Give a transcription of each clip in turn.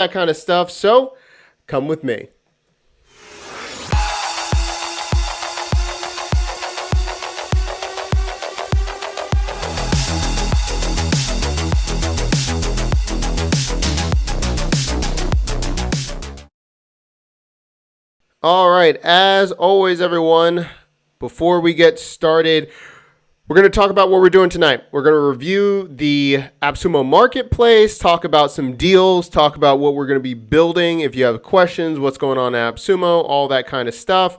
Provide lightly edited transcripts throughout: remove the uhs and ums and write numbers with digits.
that kind of stuff. So come with me. All right, as always, everyone, before we get started, we're going to talk about what we're doing tonight. We're going to review the AppSumo Marketplace, talk about some deals, talk about what we're going to be building. If you have questions, what's going on at AppSumo, all that kind of stuff.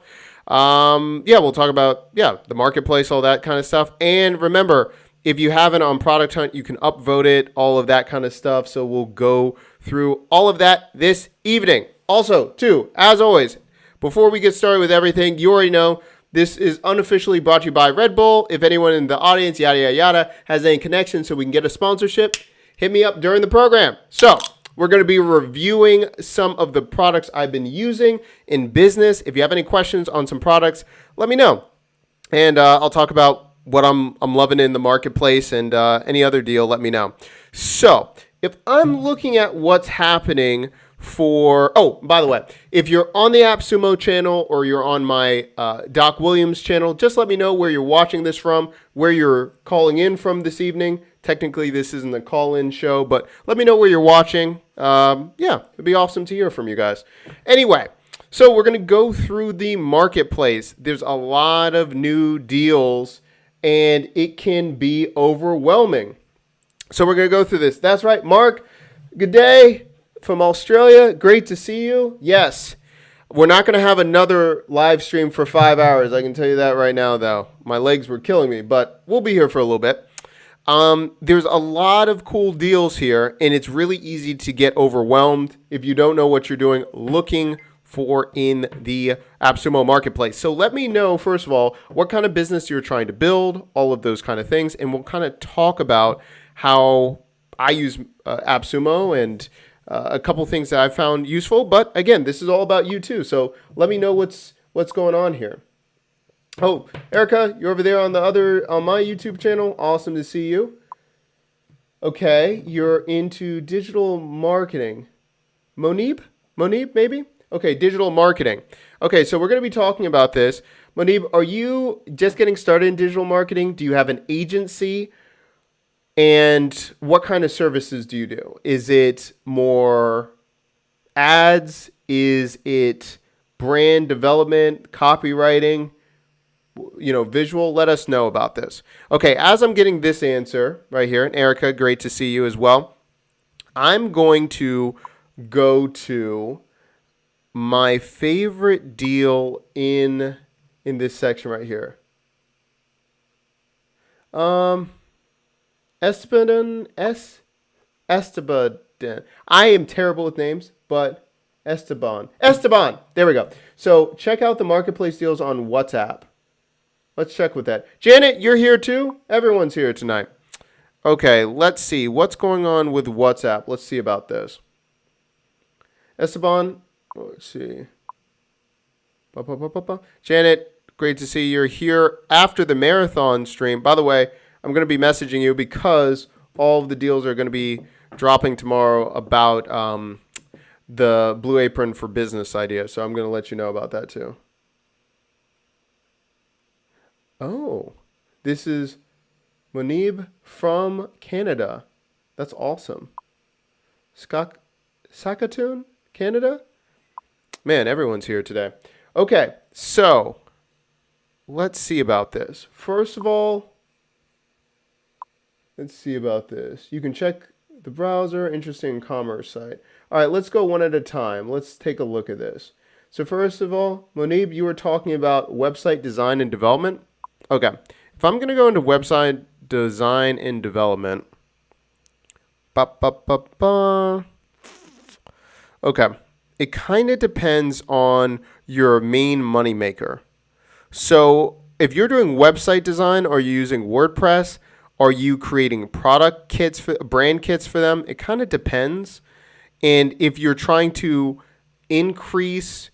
We'll talk about, the marketplace, all that kind of stuff. And remember, if you have it on Product Hunt, you can upvote it, all of that kind of stuff. So we'll go through all of that this evening. Also, too, as always, before we get started with everything, you already know this is unofficially brought to you by Red Bull. If anyone in the audience, yada, yada, yada, has any connection so we can get a sponsorship, hit me up during the program. So we're going to be reviewing some of the products I've been using in business. If you have any questions on some products, let me know. And I'll talk about what I'm loving in the marketplace, and any other deal, let me know. So if I'm looking at what's happening by the way, if you're on the AppSumo channel or you're on my Doc Williams channel, just let me know where you're watching this from, where you're calling in from this evening. Technically, this isn't a call-in show, but let me know where you're watching. It'd be awesome to hear from you guys. Anyway, so we're going to go through the marketplace. There's a lot of new deals, and it can be overwhelming. So we're going to go through this. That's right, Mark. Good day. From Australia, great to see you. Yes, we're not going to have another live stream for 5 hours. I can tell you that right now, though. My legs were killing me, but we'll be here for a little bit. There's a lot of cool deals here, and it's really easy to get overwhelmed if you don't know what you're doing looking for in the AppSumo Marketplace. So let me know, first of all, what kind of business you're trying to build, all of those kind of things, and we'll kind of talk about how I use AppSumo and a couple things that I've found useful. But again, this is all about you too. So let me know what's going on here. Oh, Erica, you're over there on my YouTube channel. Awesome to see you. Okay, you're into digital marketing. Monib, maybe? Okay, digital marketing. Okay, so we're going to be talking about this. Monib, are you just getting started in digital marketing? Do you have an agency? And what kind of services do you do? Is it more ads? Is it brand development, copywriting, visual? Let us know about this. Okay, as I'm getting this answer right here, and Erica, great to see you as well, I'm going to go to my favorite deal in this section right here. Esteban. I am terrible with names, but Esteban. There we go. So check out the marketplace deals on WhatsApp. Let's check with that. Janet, you're here too? Everyone's here tonight. Okay, let's see. What's going on with WhatsApp? Let's see about this. Esteban, let's see. Janet, great to see you're here after the marathon stream. By the way, I'm going to be messaging you because all of the deals are going to be dropping tomorrow about the Blue Apron for Business idea. So I'm going to let you know about that too. Oh, this is Monib from Canada. That's awesome. Saskatoon, Canada? Man, everyone's here today. Okay, so let's see about this. First of all, let's see about this. You can check the browser, interesting commerce site. All right, let's go one at a time. Let's take a look at this. So first of all, Monib, you were talking about website design and development. Okay, if I'm going to go into website design and development, okay, it kind of depends on your main moneymaker. So if you're doing website design, or you're using WordPress, are you creating brand kits for them? It kind of depends. And if you're trying to increase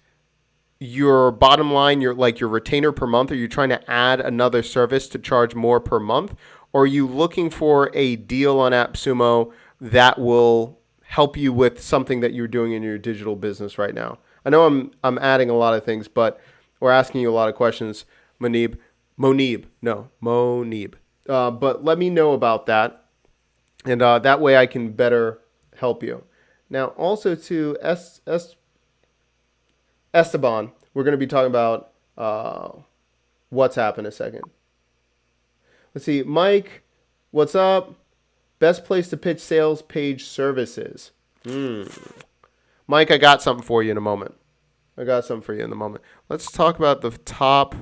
your bottom line, your retainer per month, or you're trying to add another service to charge more per month, or are you looking for a deal on AppSumo that will help you with something that you're doing in your digital business right now. I know I'm adding a lot of things, but we're asking you a lot of questions, Monib. But let me know about that, and that way I can better help you. Now, also to Esteban, we're going to be talking about WhatsApp in a second. Let's see, Mike, what's up? Best place to pitch sales page services. Mike, I got something for you in a moment. Let's talk about the top.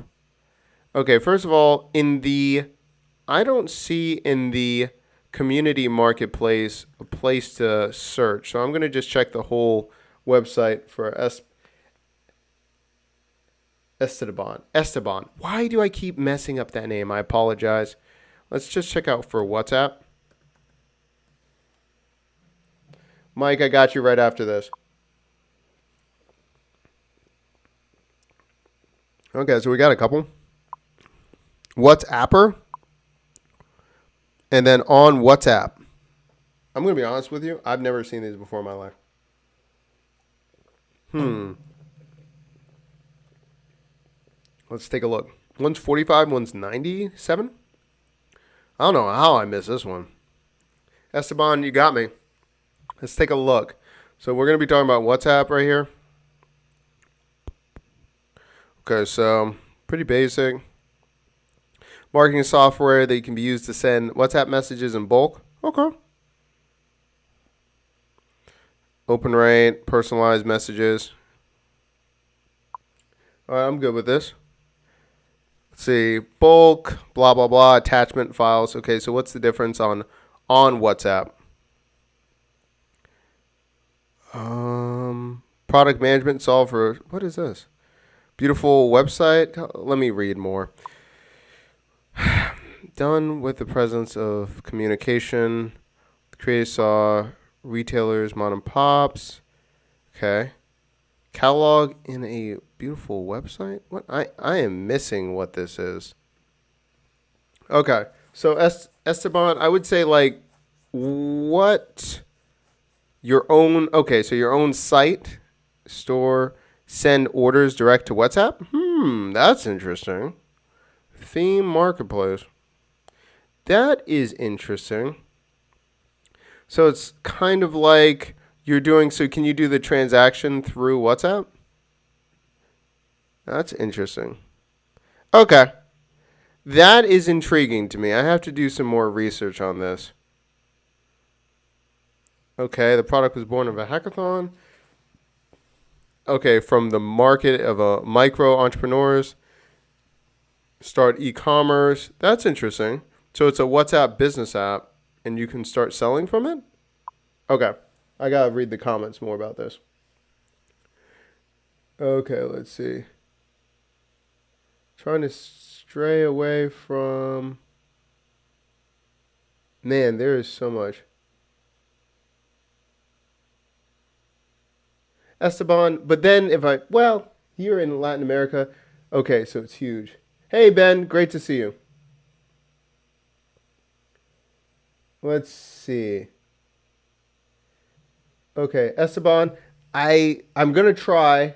Okay, first of all, I don't see in the community marketplace a place to search. So I'm going to just check the whole website for Esteban. Why do I keep messing up that name? I apologize. Let's just check out for WhatsApp. Mike, I got you right after this. Okay, so we got a couple. WhatsApper. And then on WhatsApp. I'm going to be honest with you. I've never seen these before in my life. Let's take a look. One's 45, one's 97. I don't know how I missed this one. Esteban, you got me. Let's take a look. So we're going to be talking about WhatsApp right here. Okay, so pretty basic. Marketing software that can be used to send WhatsApp messages in bulk. Okay. Open rate, personalized messages. All right, I'm good with this. Let's see, bulk, blah, blah, blah, attachment files. Okay, so what's the difference on WhatsApp? Product management software. What is this? Beautiful website. Let me read more. Done with the presence of communication. Creators saw retailers, mom and pops. Okay. Catalog in a beautiful website. What? I am missing what this is. Okay. So Esteban, I would say like what your own. Okay, so your own site, store, send orders direct to WhatsApp. That's interesting. Theme marketplace. That is interesting. So it's kind of like you're doing, so can you do the transaction through WhatsApp? That's interesting. Okay. That is intriguing to me. I have to do some more research on this. Okay, the product was born of a hackathon. Okay, from the market of micro entrepreneurs. Start e-commerce. That's interesting. So it's a WhatsApp business app, and you can start selling from it? Okay. I got to read the comments more about this. Okay, let's see. Trying to stray away from... Man, there is so much. Esteban, but then you're in Latin America. Okay, so it's huge. Hey, Ben, great to see you. Let's see. Okay, Esteban, I'm going to try.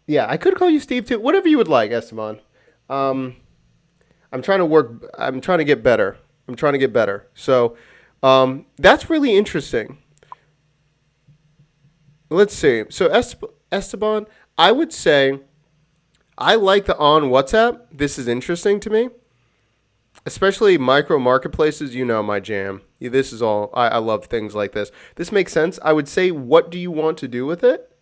Yeah, I could call you Steve too. Whatever you would like, Esteban. I'm trying to get better. So that's really interesting. Let's see. So Esteban, I would say I like the on WhatsApp. This is interesting to me. Especially micro marketplaces, my jam. This is all, I love things like this. This makes sense. I would say, what do you want to do with it?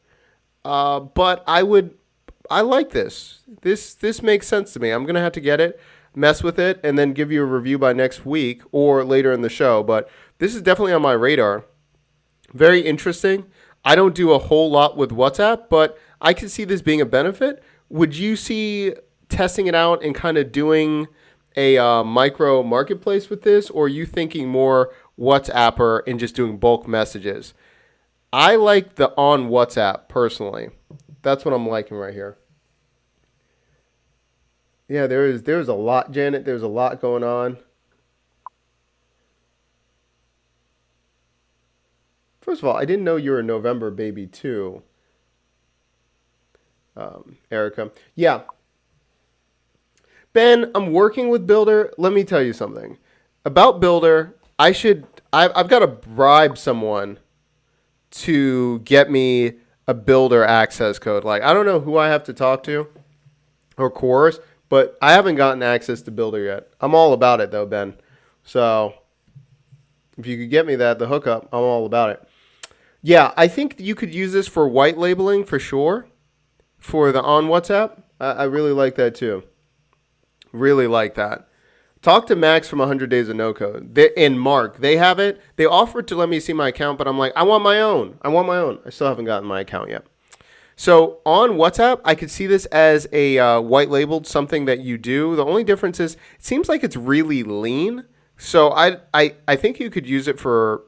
But I like this. This makes sense to me. I'm going to have to get it, mess with it, and then give you a review by next week or later in the show. But this is definitely on my radar. Very interesting. I don't do a whole lot with WhatsApp, but I can see this being a benefit. Would you see testing it out and kind of doing a micro marketplace with this, or are you thinking more WhatsApper and just doing bulk messages? I like the on WhatsApp personally. That's what I'm liking right here. Yeah, there's a lot, Janet. There's a lot going on. First of all, I didn't know you were a November baby too, Erica. Yeah. Ben, I'm working with Builder. Let me tell you something. About Builder, I've got to bribe someone to get me a Builder access code. Like, I don't know who I have to talk to or course, but I haven't gotten access to Builder yet. I'm all about it though, Ben. So if you could get me the hookup, I'm all about it. Yeah, I think you could use this for white labeling for sure. For the on WhatsApp, I really like that too. Really like that. Talk to Max from 100 Days of No Code. And Mark, they have it. They offered to let me see my account, but I'm like, I want my own. I still haven't gotten my account yet. So on WhatsApp, I could see this as a white labeled something that you do. The only difference is it seems like it's really lean. So I think you could use it for,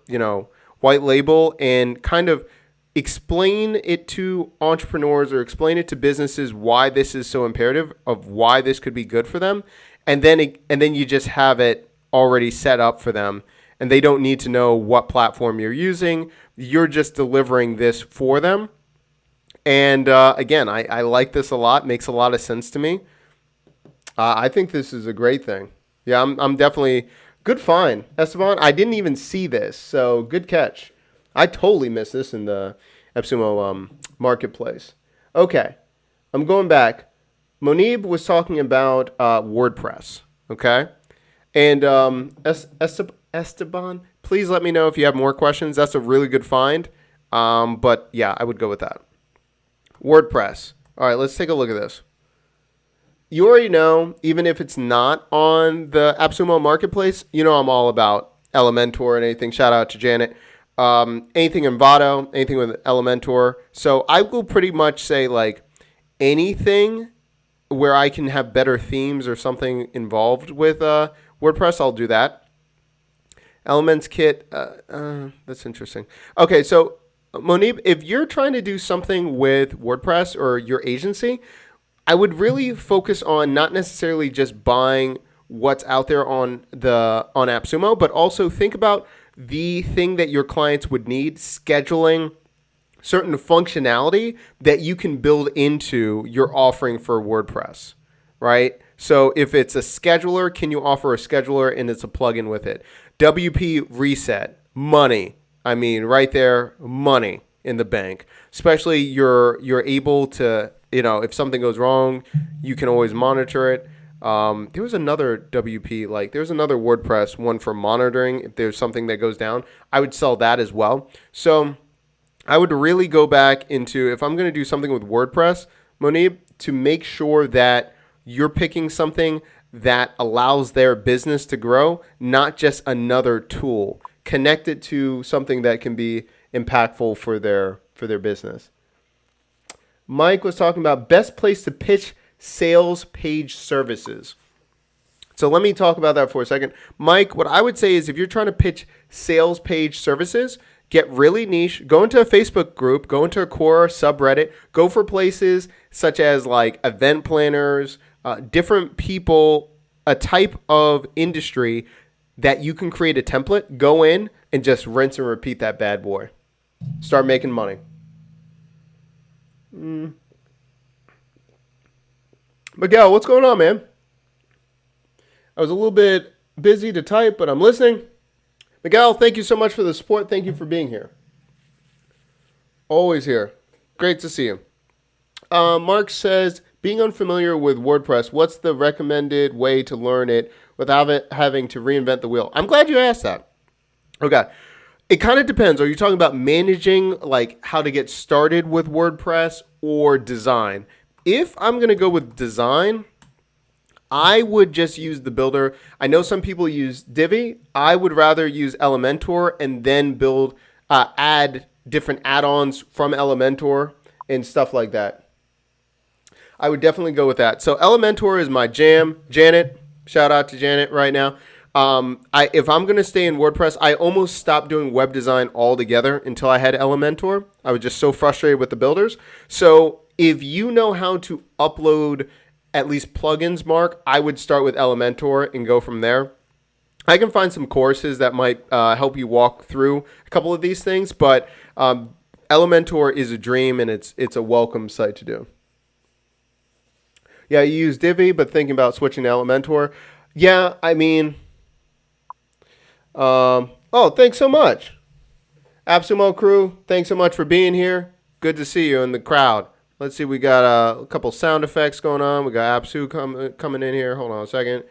white label and kind of explain it to entrepreneurs or explain it to businesses why this is so imperative, of why this could be good for them. And then you just have it already set up for them, and they don't need to know what platform you're using. You're just delivering this for them. And again, I like this a lot. Makes a lot of sense to me. I think this is a great thing. Yeah, I'm definitely good find, Esteban. I didn't even see this, so good catch. I totally missed this in the AppSumo Marketplace. Okay, I'm going back. Monib was talking about WordPress, okay? And Esteban, please let me know if you have more questions. That's a really good find. But yeah, I would go with that. WordPress. All right, let's take a look at this. You already know, even if it's not on the AppSumo Marketplace, I'm all about Elementor and anything. Shout out to Janet. Anything in Vado, anything with Elementor. So I will pretty much say like anything where I can have better themes or something involved with WordPress, I'll do that. Elements kit, that's interesting. Okay, so Monib, if you're trying to do something with WordPress or your agency, I would really focus on not necessarily just buying what's out there on AppSumo, but also think about the thing that your clients would need, scheduling certain functionality that you can build into your offering for WordPress, right? So if it's a scheduler, can you offer a scheduler and it's a plugin with it? WP reset, money. I mean, right there, money in the bank. Especially you're able to, if something goes wrong, you can always monitor it. There was another WP, there's another WordPress one for monitoring. If there's something that goes down, I would sell that as well. So I would really go back into, if I'm going to do something with WordPress, Monib, to make sure that you're picking something that allows their business to grow, not just another tool. Connect it to something that can be impactful for their business. Mike was talking about best place to pitch sales page services. So let me talk about that for a second. Mike, what I would say is if you're trying to pitch sales page services, get really niche, go into a Facebook group, go into a core subreddit, go for places such as like event planners, different people, a type of industry that you can create a template, go in and just rinse and repeat that bad boy. Start making money. Miguel, what's going on, man? I was a little bit busy to type, but I'm listening. Miguel, thank you so much for the support. Thank you for being here. Always here. Great to see you. Mark says, being unfamiliar with WordPress, what's the recommended way to learn it without having to reinvent the wheel? I'm glad you asked that. Okay. It kind of depends. Are you talking about managing, like how to get started with WordPress or design? If I'm going to go with design, I would just use the builder. I know some people use Divi. I would rather use Elementor and then add different add-ons from Elementor and stuff like that. I would definitely go with that. So Elementor is my jam. Janet, shout out to Janet right now. If I'm going to stay in WordPress, I almost stopped doing web design altogether until I had Elementor. I was just so frustrated with the builders. So if you know how to upload at least plugins, Mark, I would start with Elementor and go from there. I can find some courses that might help you walk through a couple of these things, but Elementor is a dream, and it's a welcome site to do. Yeah, you use Divi, but thinking about switching to Elementor. Yeah, I mean, oh, thanks so much. AppSumo crew, thanks so much for being here. Good to see you in the crowd. Let's see, we got a couple sound effects going on. We got AppSu coming in here. Hold on a second.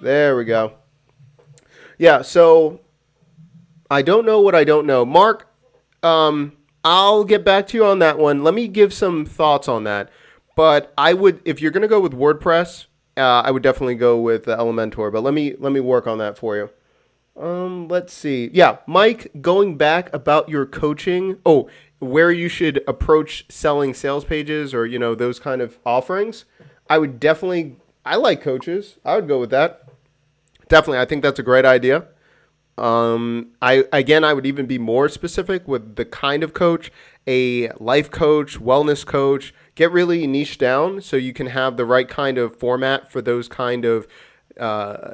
There we go. Yeah, so I don't know what I don't know. Mark, I'll get back to you on that one. Let me give some thoughts on that. But I would, if you're going to go with WordPress, I would definitely go with Elementor. But let me work on that for you. Let's see. Yeah, Mike, going back about your coaching. Oh, where you should approach selling sales pages or, those kind of offerings. I would definitely, I like coaches. I would go with that. Definitely. I think that's a great idea. I would even be more specific with the kind of coach, a life coach, wellness coach. Get really niche down so you can have the right kind of format for those kind of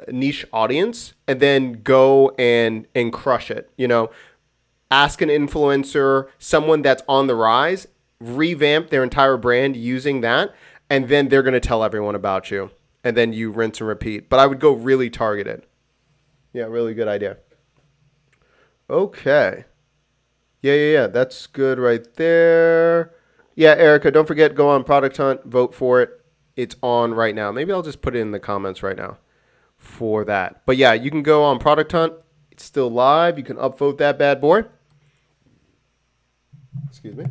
niche audience, and then go and crush it. Ask an influencer, someone that's on the rise, revamp their entire brand using that, and then they're going to tell everyone about you, and then you rinse and repeat. But I would go really targeted. Yeah, really good idea. Okay. Yeah. That's good right there. Yeah, Erica, don't forget, go on Product Hunt, vote for it. It's on right now. Maybe I'll just put it in the comments right now for that. But yeah, you can go on Product Hunt. It's still live. You can upvote that bad boy. Excuse me.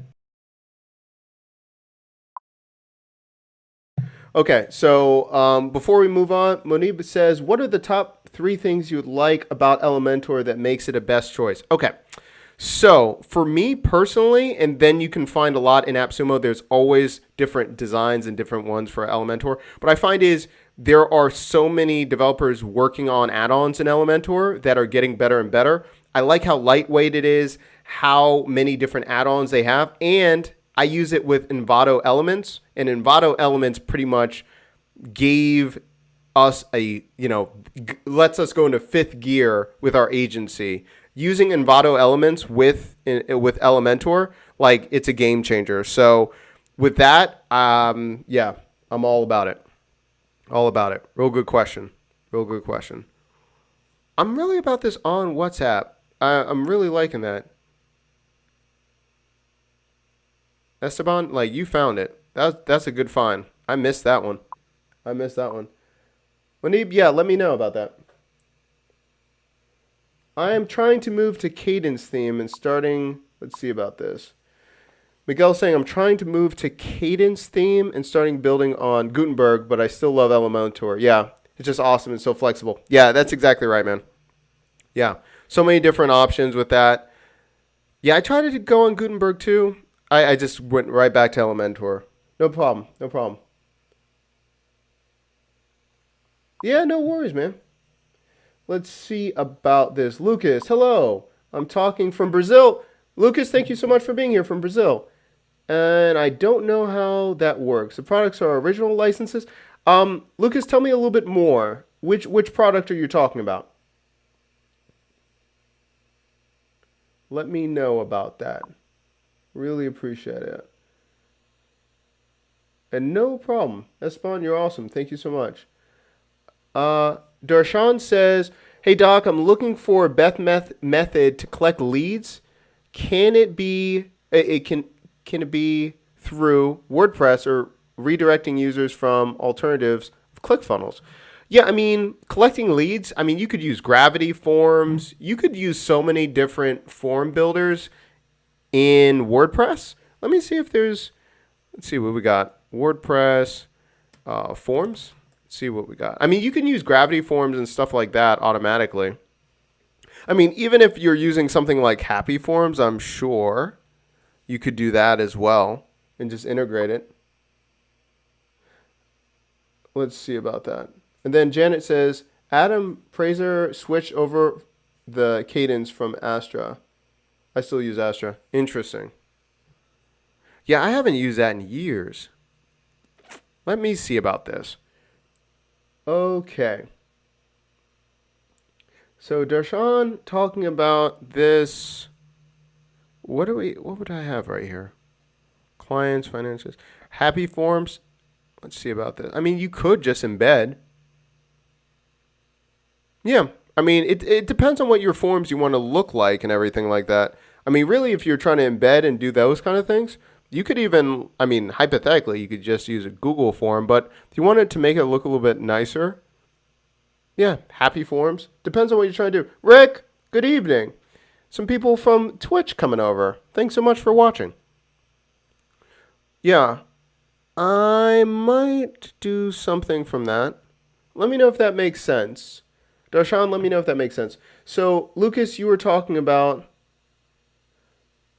Okay, so before we move on, Monib says, what are the top 3 things you would like about Elementor that makes it a best choice? Okay, so for me personally, and then you can find a lot in AppSumo, there's always different designs and different ones for Elementor. What I find is there are so many developers working on add-ons in Elementor that are getting better and better. I like how lightweight it is, how many different add-ons they have, and I use it with Envato Elements, and Envato Elements pretty much gave us lets us go into 5th gear with our agency. Using Envato Elements with Elementor, like, it's a game changer. So with that, yeah, I'm all about it. All about it. Real good question. I'm really about this on WhatsApp. I'm really liking that. Esteban, like, you found it. That's a good find. I missed that one. Manib, yeah, let me know about that. I am trying to move to Cadence theme and starting, let's see about this. Miguel saying, I'm trying to move to Cadence theme and starting building on Gutenberg, but I still love Elementor. Yeah, it's just awesome and so flexible. Yeah, that's exactly right, man. Yeah, so many different options with that. Yeah, I tried to go on Gutenberg too. I just went right back to Elementor. No problem. Yeah, no worries, man. Let's see about this. Lucas, hello. I'm talking from Brazil. Lucas, thank you so much for being here from Brazil. And I don't know how that works. The products are original licenses. Lucas, tell me a little bit more. Which product are you talking about? Let me know about that. Really appreciate it. And no problem. Espan, you're awesome. Thank you so much. Darshan says, hey, Doc, I'm looking for a Beth method to collect leads. Can it be can it be through WordPress or redirecting users from alternatives of ClickFunnels? Yeah, I mean, collecting leads, I mean, you could use Gravity forms. You could use so many different form builders in WordPress. Let me see if there's, let's see what we got. WordPress forms. Let's see what we got. I mean, you can use Gravity forms and stuff like that automatically. I mean, even if you're using something like Happy Forms, I'm sure you could do that as well and just integrate it. Let's see about that. And then Janet says, Adam Fraser switched over the cadence from Astra. I still use Astra. Interesting. Yeah, I haven't used that in years. Let me see about this. Okay. So Darshan talking about this. What would I have right here? Clients, finances, happy forms. Let's see about this. I mean, you could just embed. Yeah. I mean, it depends on what your forms you want to look like and everything like that. I mean, really, if you're trying to embed and do those kind of things, you could even, I mean, hypothetically, you could just use a Google form. But if you wanted to make it look a little bit nicer, yeah, happy forms. Depends on what you're trying to do. Rick, good evening. Some people from Twitch coming over. Thanks so much for watching. Yeah, I might do something from that. Let me know if that makes sense. Darshan, let me know if that makes sense. So, Lucas, you were talking about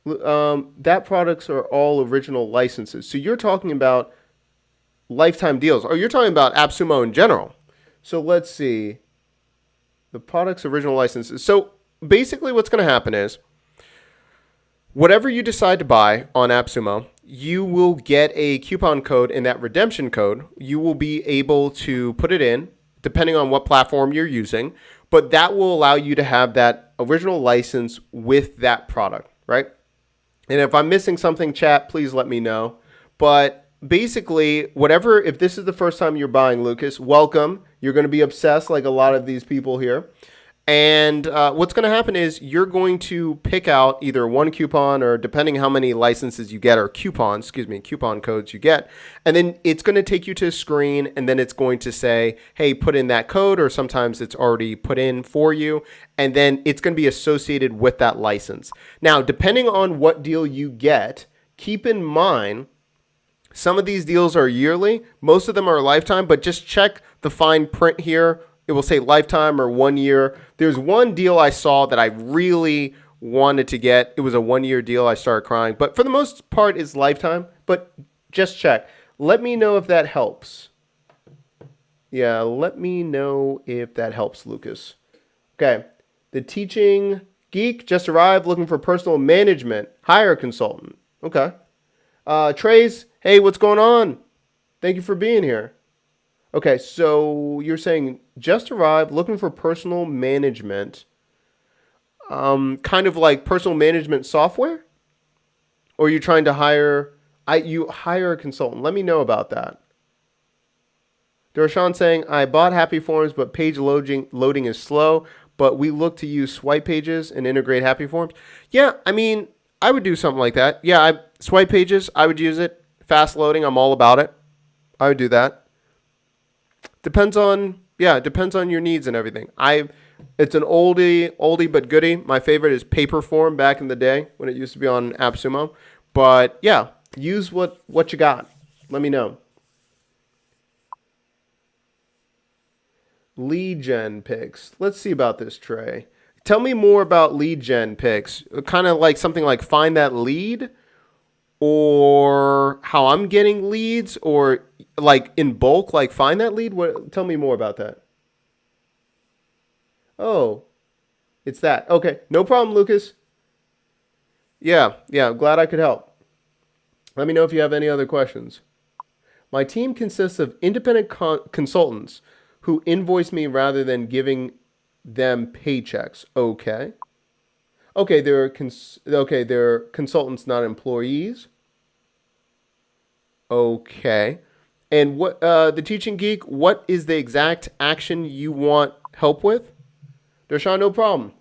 that products are all original licenses. So you're talking about lifetime deals, or you're talking about AppSumo in general. So let's see. The product's original licenses. So basically what's going to happen is whatever you decide to buy on AppSumo, you will get a coupon code, and that redemption code, you will be able to put it in depending on what platform you're using, but that will allow you to have that original license with that product, right? And if I'm missing something, chat, please let me know. But basically, whatever, if this is the first time you're buying, Lucas, welcome. You're going to be obsessed like a lot of these people here. And what's going to happen is you're going to pick out either one coupon, or depending how many licenses you get, or coupon codes you get. And then it's going to take you to a screen, and then it's going to say, hey, put in that code, or sometimes it's already put in for you. And then it's going to be associated with that license. Now, depending on what deal you get, keep in mind, some of these deals are yearly. Most of them are lifetime, but just check the fine print here. It will say lifetime or 1 year. There's one deal I saw that I really wanted to get. It was a 1 year deal. I started crying. But for the most part, it's lifetime. But just check. Let me know if that helps. Yeah, let me know if that helps, Lucas. Okay. The teaching geek just arrived looking for personal management. Hire a consultant. Okay. Trace, hey, what's going on? Thank you for being here. Okay, so you're saying just arrived looking for personal management, kind of like personal management software? Or are you trying to hire, you hire a consultant? Let me know about that. Darshan saying, I bought Happy Forms, but page loading is slow, but we look to use swipe pages and integrate Happy Forms. Yeah, I mean, I would do something like that. Yeah, swipe pages, I would use it. Fast loading, I'm all about it. I would do that. Depends on your needs and everything. It's an oldie but goodie. My favorite is paper form back in the day when it used to be on AppSumo. But yeah, use what you got. Let me know. Lead gen picks. Let's see about this, Trey. Tell me more about lead gen picks. Kind of like something like find that lead, or how I'm getting leads, or like in bulk, like find that lead. Tell me more about that. Oh, it's that. Okay, no problem, Lucas. Yeah, glad I could help. Let me know if you have any other questions. My team consists of independent consultants who invoice me rather than giving them paychecks. Okay. Okay, they're consultants, not employees. Okay. And what the teaching geek, what is the exact action you want help with? Darshan, no problem.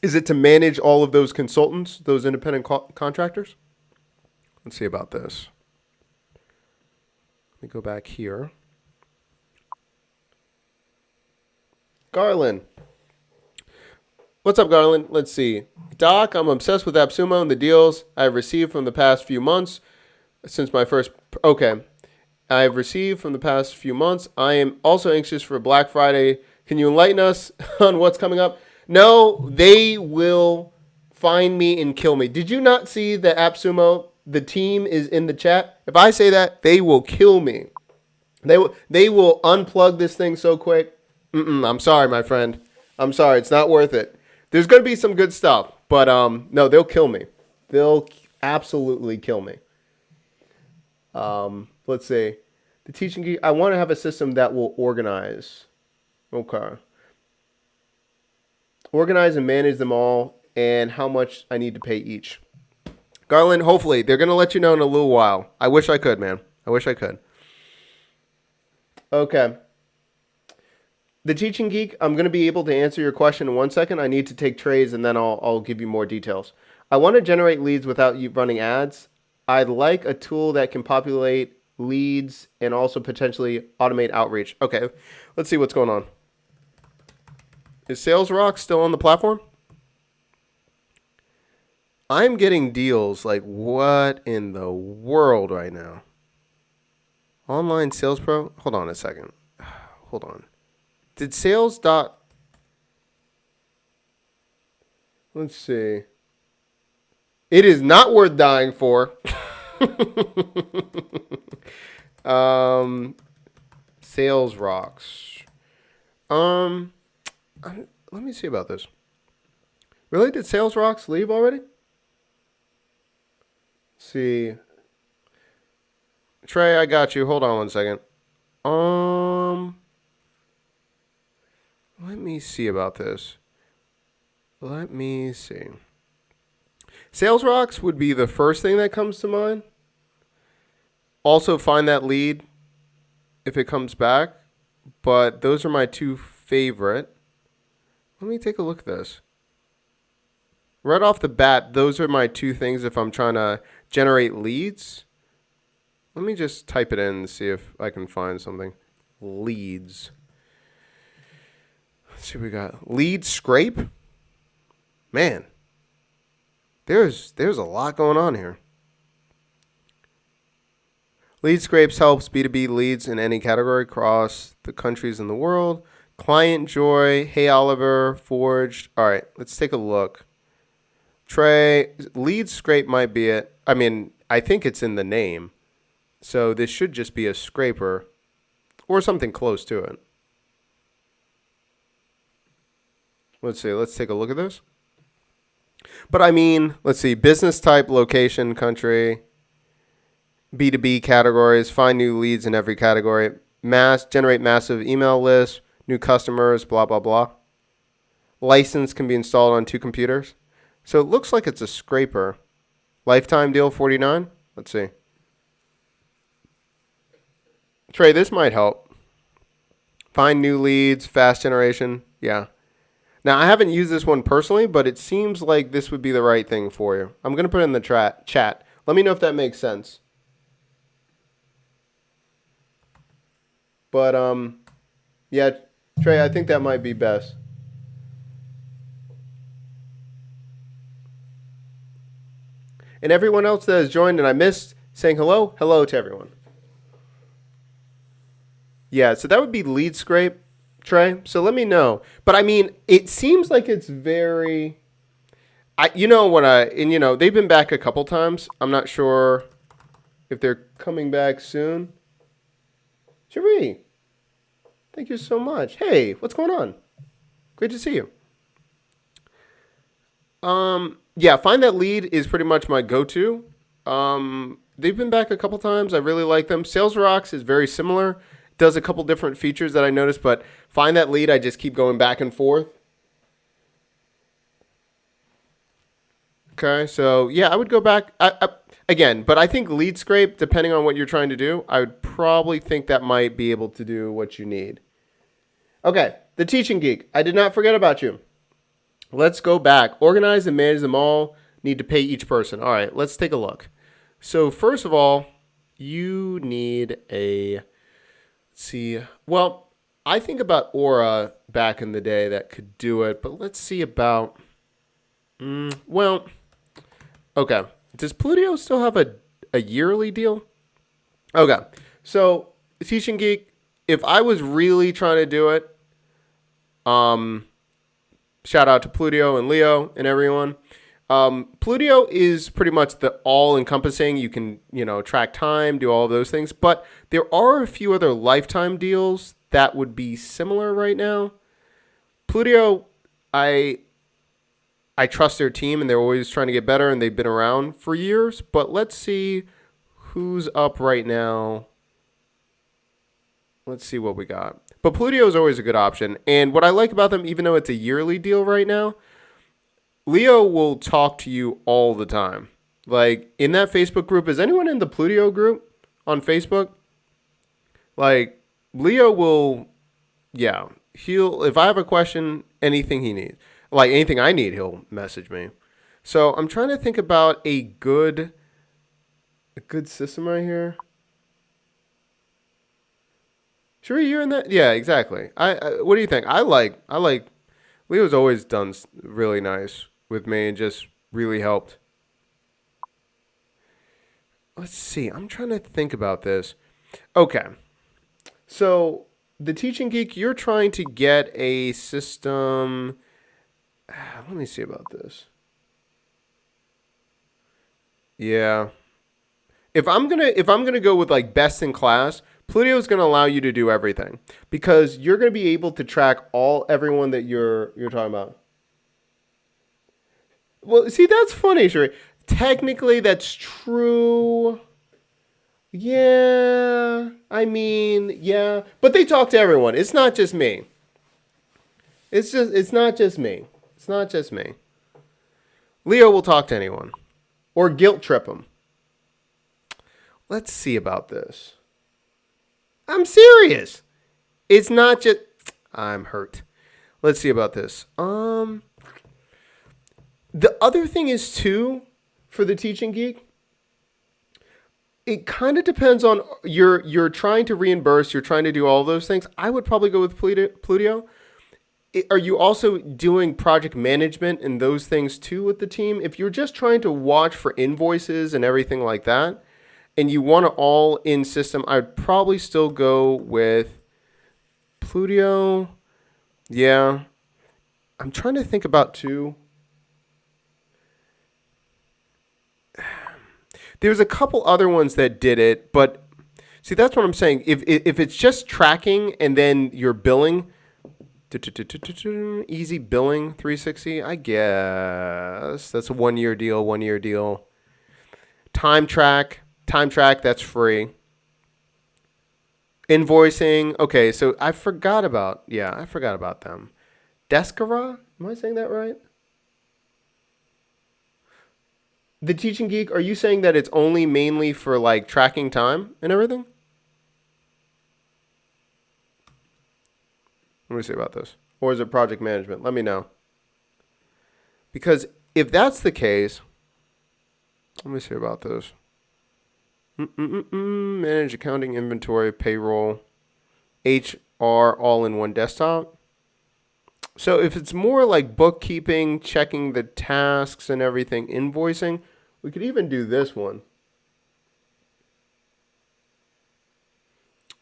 Is it to manage all of those consultants, those independent contractors? Let's see about this. Let me go back here. Garland. What's up, Garland? Let's see. Doc, I'm obsessed with AppSumo and the deals I've received from the past few months since my first... Okay. I've received from the past few months. I am also anxious for Black Friday. Can you enlighten us on what's coming up? No, they will find me and kill me. Did you not see the AppSumo? The team is in the chat. If I say that, they will kill me. They will unplug this thing so quick. I'm sorry, my friend. I'm sorry. It's not worth it. There's going to be some good stuff, but no, they'll kill me. They'll absolutely kill me. Let's see. The teaching geek. I want to have a system that will organize. Okay. Organize and manage them all and how much I need to pay each. Garland, hopefully, they're going to let you know in a little while. I wish I could, man. I wish I could. Okay. The Teaching Geek, I'm going to be able to answer your question in 1 second. I need to take trades and then I'll give you more details. I want to generate leads without you running ads. I'd like a tool that can populate leads and also potentially automate outreach. Okay, let's see what's going on. Is Sales Rock still on the platform? I'm getting deals like what in the world right now? Online Sales Pro? Hold on a second. Hold on. Did sales dot... Let's see. It is not worth dying for. Sales Rocks. Let me see about this. Really? Did Sales Rocks leave already? Let's see. Trey, I got you. Hold on 1 second. Let me see about this. Let me see. Sales Rocks would be the first thing that comes to mind. Also find that lead if it comes back. But those are my two favorite. Let me take a look at this. Right off the bat, those are my two things if I'm trying to generate leads. Let me just type it in and see if I can find something. Leads. Let's see what we got. Lead scrape. Man, there's a lot going on here. Lead Scrapes helps B2B leads in any category across the countries in the world. Client Joy, Hey Oliver, Forged. All right, let's take a look. Trey, Lead Scrape might be it. I mean, I think it's in the name. So this should just be a scraper or something close to it. Let's see. Let's take a look at this. But I mean, let's see. Business type, location, country, B2B categories, find new leads in every category, generate massive email lists, new customers, blah, blah, blah. License can be installed on 2 computers. So it looks like it's a scraper. Lifetime deal 49. Let's see. Trey, this might help. Find new leads, fast generation. Yeah. Now, I haven't used this one personally, but it seems like this would be the right thing for you. I'm going to put it in the chat. Let me know if that makes sense. But, yeah, Trey, I think that might be best. And everyone else that has joined and I missed saying hello, hello to everyone. Yeah, so that would be Lead Scrape, Trey. So let me know. But I mean, it seems like it's very, they've been back a couple times. I'm not sure if they're coming back soon. Cherie, thank you so much. Hey, what's going on? Great to see you. Yeah, Find That Lead is pretty much my go-to. They've been back a couple times. I really like them. Sales Rocks is very similar. Does a couple different features that I noticed, but Find That Lead, I just keep going back and forth. Okay, so yeah, I would go back again, but I think Lead Scrape, depending on what you're trying to do, I would probably think that might be able to do what you need. Okay, the Teaching Geek. I did not forget about you. Let's go back. Organize and manage them all. Need to pay each person. All right, let's take a look. So first of all, you need a, let's see. Well, I think about Aura back in the day that could do it, but let's see about, okay. Does Plutio still have a yearly deal? Okay. So Teaching Geek, if I was really trying to do it, shout out to Plutio and Leo and everyone. Plutio is pretty much the all-encompassing. You can, track time, do all of those things. But there are a few other lifetime deals that would be similar right now. Plutio, I trust their team, and they're always trying to get better, and they've been around for years. But let's see who's up right now. Let's see what we got. But Plutio is always a good option. And what I like about them, even though it's a yearly deal right now, Leo will talk to you all the time. Like, in that Facebook group, is anyone in the Plutio group on Facebook? Like, Leo will, yeah, if I have a question, anything he needs, like anything I need, he'll message me. So I'm trying to think about a good system right here. Sheree, you're in that? Yeah, exactly. What do you think? I like Leo's always done really nice with me and just really helped. Let's see. I'm trying to think about this. Okay. So the Teaching Geek, you're trying to get a system. Let me see about this. Yeah. If I'm gonna go with like best in class, Plutio is gonna allow you to do everything because you're gonna be able to track everyone that you're talking about. Well, see, that's funny, Sheree. Technically, that's true. Yeah, I mean, yeah, but they talk to everyone. It's not just me. It's not just me. It's not just me. Leo will talk to anyone or guilt trip them. Let's see about this. I'm serious. It's not just I'm hurt. Let's see about this. The other thing is too for the Teaching Geek. It kind of depends on you're trying to reimburse, you're trying to do all those things. I would probably go with Plutio. Are you also doing project management and those things too with the team? If you're just trying to watch for invoices and everything like that, and you want an all-in system, I'd probably still go with Plutio. Yeah. I'm trying to think about too. There's a couple other ones that did it, but see, that's what I'm saying. If it's just tracking and then you're billing, easy billing 360, I guess that's a 1 year deal. Time track, that's free. Invoicing, okay, so I forgot about them. Descara, am I saying that right? The Teaching Geek, are you saying that it's only mainly for like tracking time and everything? Let me see about this. Or is it project management? Let me know. Because if that's the case, let me see about this. Manage accounting, inventory, payroll, HR, all in one desktop. So if it's more like bookkeeping, checking the tasks and everything, invoicing, we could even do this one.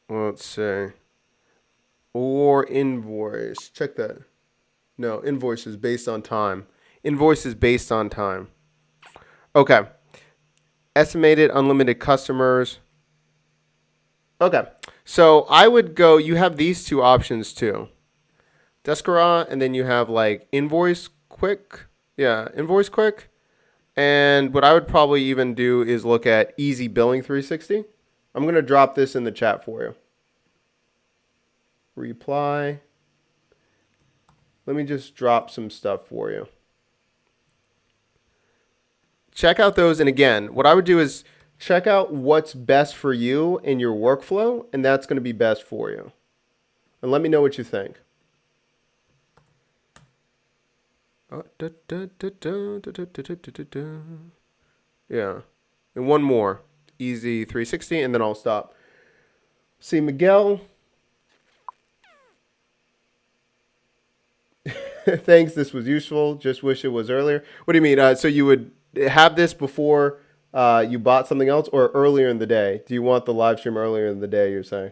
Let's see. Or invoice. Check that. No, invoice is based on time. Invoice is based on time. Okay. Estimated unlimited customers. Okay. So I would go, you have these two options too. Descara, and then you have like Invoice Quick. Yeah, Invoice Quick. And what I would probably even do is look at Easy Billing 360. I'm going to drop this in the chat for you. Reply. Let me just drop some stuff for you. Check out those. And again, what I would do is check out what's best for you in your workflow, and that's going to be best for you. And let me know what you think. Yeah. And one more. Easy 360, and then I'll stop. See, Miguel. Thanks, this was useful. Just wish it was earlier. What do you mean? So you would have this before you bought something else or earlier in the day? Do you want the live stream earlier in the day, you're saying?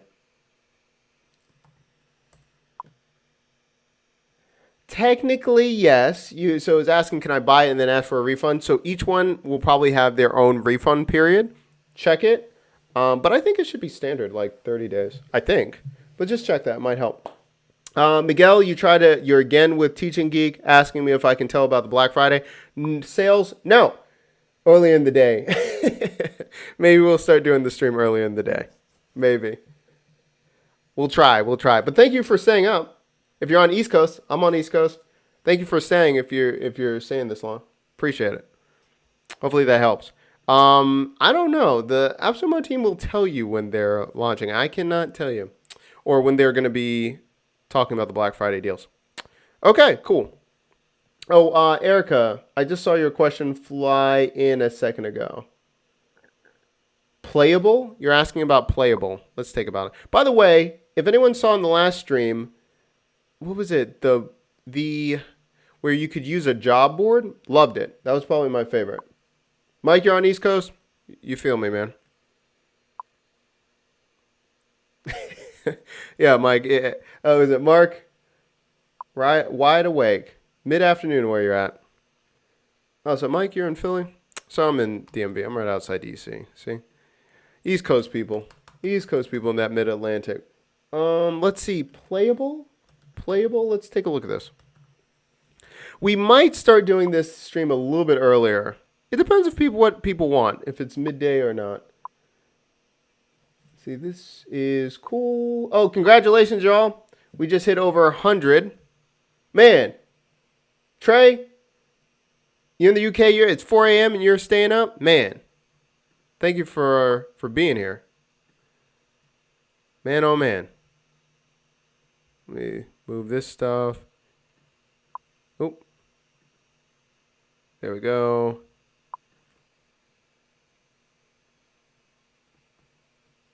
Technically, yes. So it's asking, can I buy it and then ask for a refund? So each one will probably have their own refund period. Check it. But I think it should be standard, like 30 days. I think. But just check that. It might help. Miguel, you're again with Teaching Geek asking me if I can tell about the Black Friday sales. No. Early in the day. Maybe we'll start doing the stream early in the day. Maybe. We'll try. But thank you for staying up. If you're on East Coast, I'm on East Coast. Thank you for staying if you're staying this long. Appreciate it. Hopefully that helps. I don't know. The AppSumo team will tell you when they're launching. I cannot tell you. Or when they're going to be talking about the Black Friday deals. Okay, cool. Oh, Erica, I just saw your question fly in a second ago. Playable? You're asking about Playable. Let's take about it. By the way, if anyone saw in the last stream, what was it? The where you could use a job board? Loved it. That was probably my favorite. Mike, you're on East Coast? You feel me, man. Yeah, Mike. Oh, is it Mark? Right, wide awake. Mid-afternoon where you're at. Oh, so Mike, you're in Philly? So I'm in DMV. I'm right outside DC. See? East Coast people. East Coast people in that mid-Atlantic. Let's see. Playable? Let's take a look at this. We might start doing this stream a little bit earlier. It depends what people want, if it's midday or not. See, this is cool. Oh, congratulations, y'all. We just hit over 100. Man. Trey, you in the UK, it's 4 a.m. and you're staying up? Man. Thank you for being here. Man, oh man. Let me move this stuff. Oh. There we go.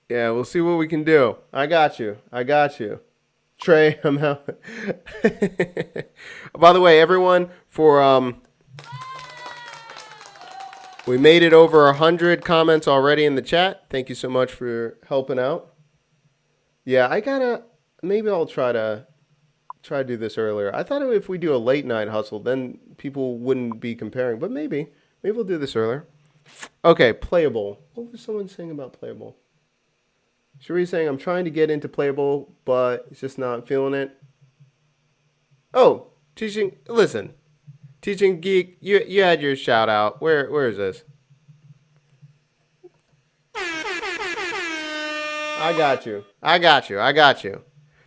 Yeah, we'll see what we can do. I got you. Trey, I'm out. By the way, everyone, we made it over 100 comments already in the chat. Thank you so much for helping out. Yeah, maybe I'll try to do this earlier. I thought if we do a late night hustle, then people wouldn't be comparing, but maybe we'll do this earlier. Okay, Playable. What was someone saying about Playable? Cherie saying, I'm trying to get into Playable, but it's just not feeling it. Oh, Teaching Geek, you had your shout out. Where is this? I got you.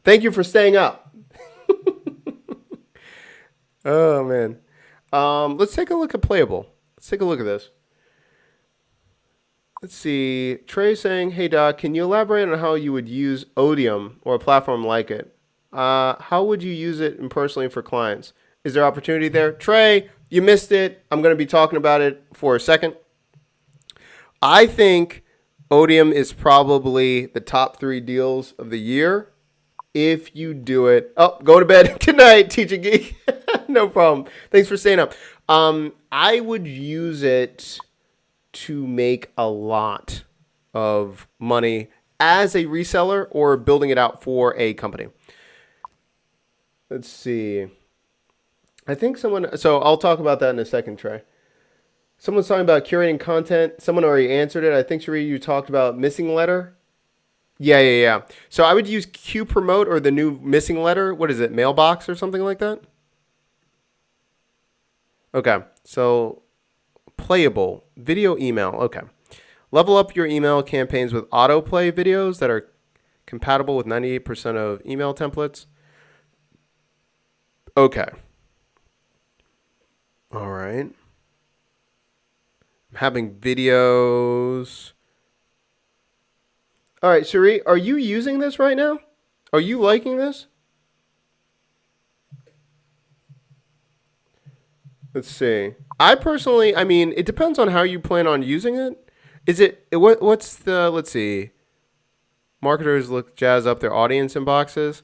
Thank you for staying up. Oh, man. Let's take a look at Playable. Let's take a look at this. Let's see. Trey saying, hey, Doc, can you elaborate on how you would use Odium or a platform like it? How would you use it personally for clients? Is there opportunity there? Trey, you missed it. I'm going to be talking about it for a second. I think Odium is probably the top 3 deals of the year if you do it. Oh, go to bed. Good night, Teacher Geek. No problem. Thanks for staying up. I would use it to make a lot of money as a reseller or building it out for a company. Let's see. I think so I'll talk about that in a second, Trey. Someone's talking about curating content. Someone already answered it. I think, Cherie, you talked about missing letter. Yeah. So I would use Q Promote or the new missing letter. What is it? Mailbox or something like that? Okay. So Playable. Video email. Okay. Level up your email campaigns with autoplay videos that are compatible with 98% of email templates. Okay. All right. I'm having videos. All right, Cherie, are you using this right now? Are you liking this? Let's see. I personally, it depends on how you plan on using it. What's the, let's see. Marketers jazz up their audience inboxes.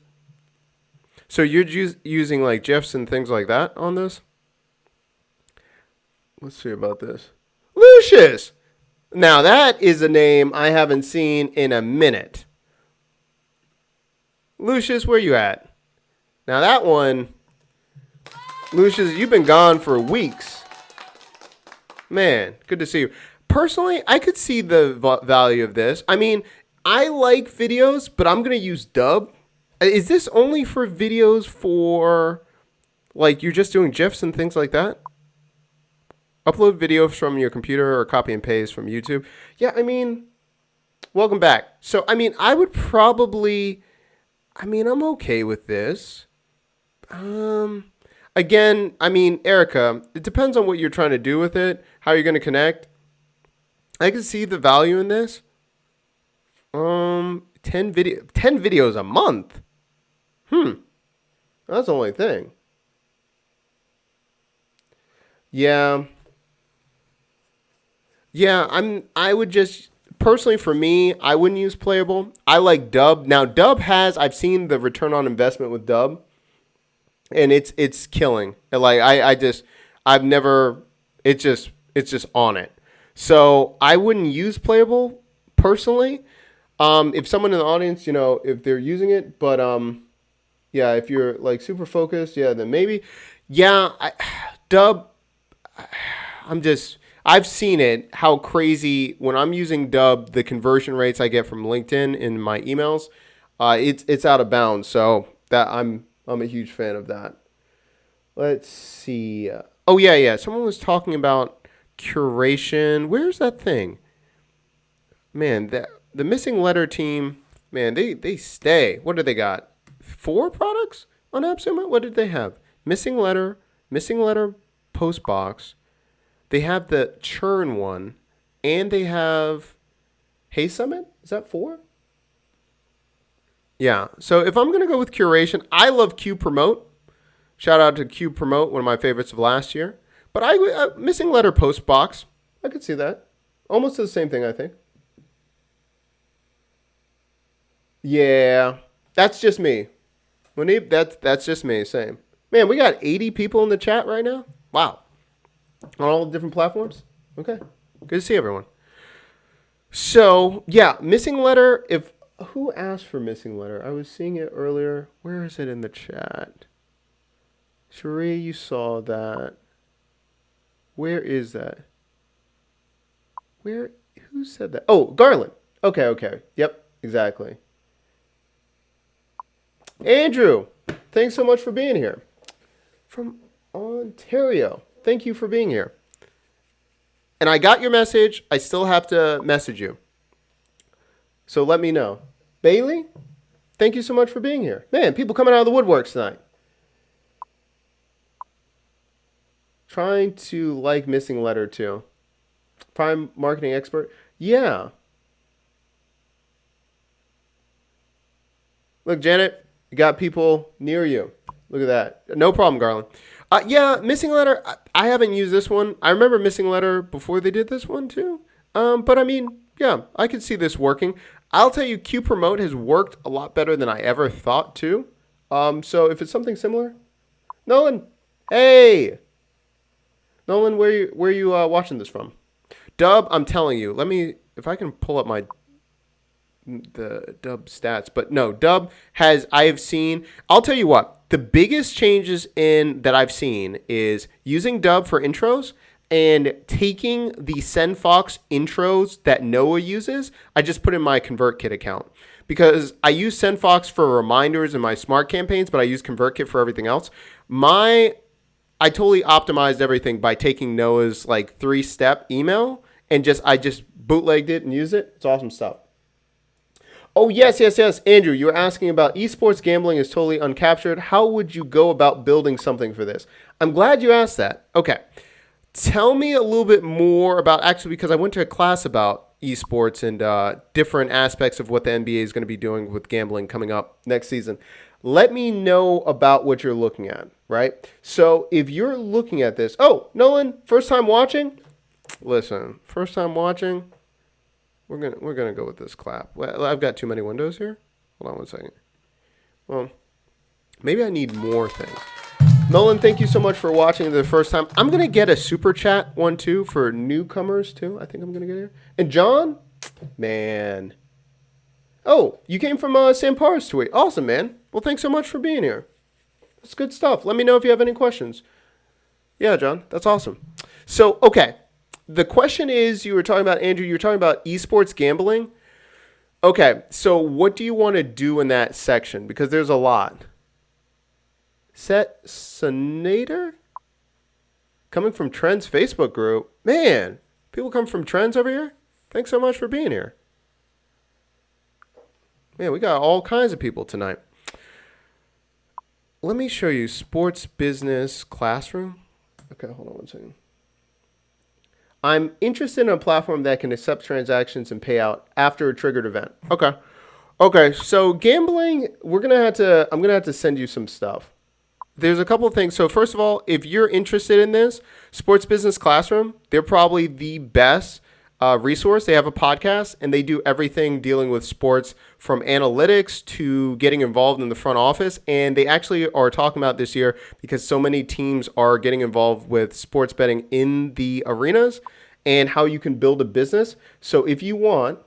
So you're using like GIFs and things like that on this? Let's see about this. Lucius! Now that is a name I haven't seen in a minute. Lucius, where you at? Now that one, Lucius, you've been gone for weeks. Man, good to see you. Personally, I could see the value of this. I like videos, but I'm going to use Dub. Is this only for videos for, like, you're just doing GIFs and things like that? Upload videos from your computer or copy and paste from YouTube. Yeah, I mean, welcome back. So, I mean, I would probably, I mean, I'm okay with this. Again, I mean, Erica, it depends on what you're trying to do with it, how you're going to connect. I can see the value in this. 10 videos a month. That's the only thing. Yeah. Yeah, I would just personally for me, I wouldn't use Playable. I like Dub. Now Dub has I've seen the return on investment with Dub and it's killing. Like I've never it's just on it. So I wouldn't use Playable personally. If someone in the audience, if they're using it, but yeah, if you're like super focused, yeah, then maybe. Yeah, Dub I've seen it, how crazy when I'm using Dub, the conversion rates I get from LinkedIn in my emails, it's out of bounds. So that I'm a huge fan of that. Let's see. Oh yeah. Someone was talking about curation. Where's that thing? Man, the missing letter team, man, they stay. What do they got? 4 products on AppSumo? What did they have? Missing letter post box. They have the churn one, and they have Hey Summit. Is that 4? Yeah. So if I'm going to go with curation, I love Q Promote. Shout out to Q Promote, one of my favorites of last year. But missing letter post box, I could see that. Almost the same thing, I think. Yeah, that's just me. Munib, that's just me. Same. Man, we got 80 people in the chat right now. Wow. On all different platforms. Okay. Good to see everyone. So yeah, missing letter. Who asked for missing letter? I was seeing it earlier. Where is it in the chat? Cherie, you saw that. Where is that? Who said that? Oh, Garland. Okay. Yep, exactly. Andrew, thanks so much for being here. From Ontario. Thank you for being here. And I got your message. I still have to message you. So let me know. Bailey, thank you so much for being here. Man, people coming out of the woodworks tonight. Trying to like missing letter too. Prime marketing expert. Yeah. Look, Janet, you got people near you. Look at that. No problem, Garland. Yeah, missing letter. I haven't used this one. I remember missing letter before they did this one too. But I mean, yeah, I could see this working. I'll tell you, Q Promote has worked a lot better than I ever thought to. So if it's something similar, Nolan, hey, Nolan, where you watching this from? Dub, I'm telling you. If I can pull up the Dub stats, but no, Dub I have seen. I'll tell you what. The biggest changes that I've seen is using Dub for intros and taking the SendFox intros that Noah uses. I just put in my ConvertKit account because I use SendFox for reminders in my smart campaigns, but I use ConvertKit for everything else. I totally optimized everything by taking Noah's like 3-step email and I just bootlegged it and used it. It's awesome stuff. Oh, yes. Andrew, you were asking about esports gambling is totally uncaptured. How would you go about building something for this? I'm glad you asked that. Okay. Tell me a little bit more about, actually, because I went to a class about esports and different aspects of what the NBA is going to be doing with gambling coming up next season. Let me know about what you're looking at, right? So if you're looking at this, Nolan, first time watching? Listen, first time watching. We're gonna go with this clap. Well, I've got too many windows here. Hold on one second. Well, maybe I need more things. Nolan, thank you so much for watching the first time. I'm gonna get a super chat one too for newcomers too. I think I'm gonna get here. And John, man. Oh, you came from Sampar's tweet. Awesome, man. Well, thanks so much for being here. That's good stuff. Let me know if you have any questions. Yeah, John, that's awesome. So, okay. The question is, you were talking about, Andrew, you were talking about esports gambling. Okay, so what do you want to do in that section? Because there's a lot. Set Senator? coming from Trends Facebook group. Man, people come from Trends over here. Thanks so much for being here. Man, we got all kinds of people tonight. Let me show you Sports Business Classroom. Okay, hold on one second. I'm interested in a platform that can accept transactions and pay out after a triggered event. Okay, so gambling, I'm gonna have to send you some stuff. There's a couple of things. So first of all, if you're interested in this, Sports Business Classroom, they're probably the best resource. They have a podcast and they do everything dealing with sports, from analytics to getting involved in the front office. And they actually are talking about this year, because so many teams are getting involved with sports betting in the arenas and how you can build a business. So if you want,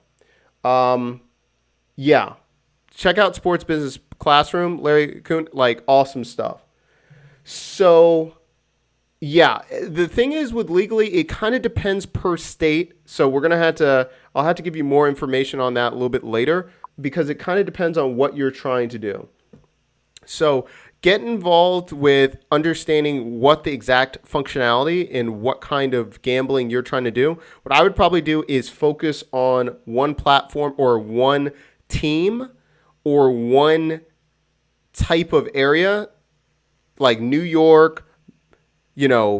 check out Sports Business Classroom. Larry Kuhn, like, awesome stuff. So yeah, the thing is with legally, it kind of depends per state. So I'll have to give you more information on that a little bit later, because it kind of depends on what you're trying to do. So get involved with understanding what the exact functionality and what kind of gambling you're trying to do. What I would probably do is focus on one platform or one team or one type of area, like New York,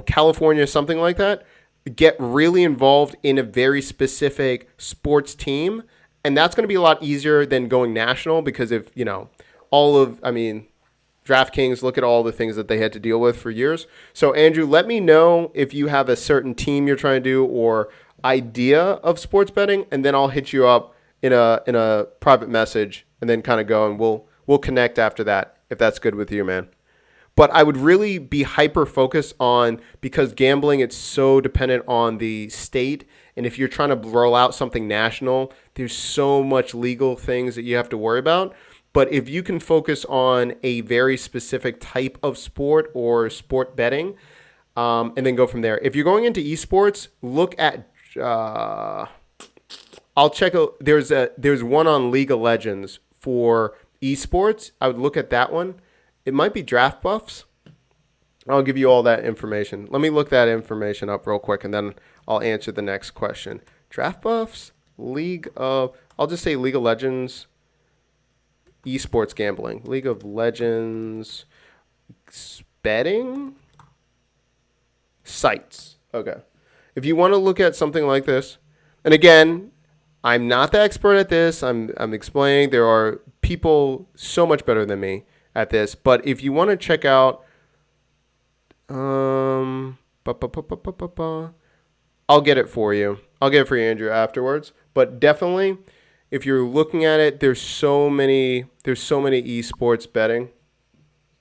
California, something like that. Get really involved in a very specific sports team. And that's going to be a lot easier than going national, because if, DraftKings, look at all the things that they had to deal with for years. So Andrew, let me know if you have a certain team you're trying to do or idea of sports betting, and then I'll hit you up in a private message and then kind of go, and we'll connect after that, if that's good with you, man. But I would really be hyper focused on, because gambling, it's so dependent on the state. And if you're trying to roll out something national, there's so much legal things that you have to worry about. But if you can focus on a very specific type of sport or sport betting, and then go from there. If you're going into esports, look at, I'll check out, there's one on League of Legends for esports. I would look at that one. It might be Draft Buffs. I'll give you all that information. Let me look that information up real quick, and then I'll answer the next question. Draft Buffs, I'll just say League of Legends, esports gambling. League of Legends betting sites. Okay. If you want to look at something like this, and again, I'm not the expert at this. I'm explaining. There are people so much better than me at this, but if you want to check out, I'll get it for you. I'll get it for you, Andrew, afterwards. But definitely, if you're looking at it, there's so many esports betting.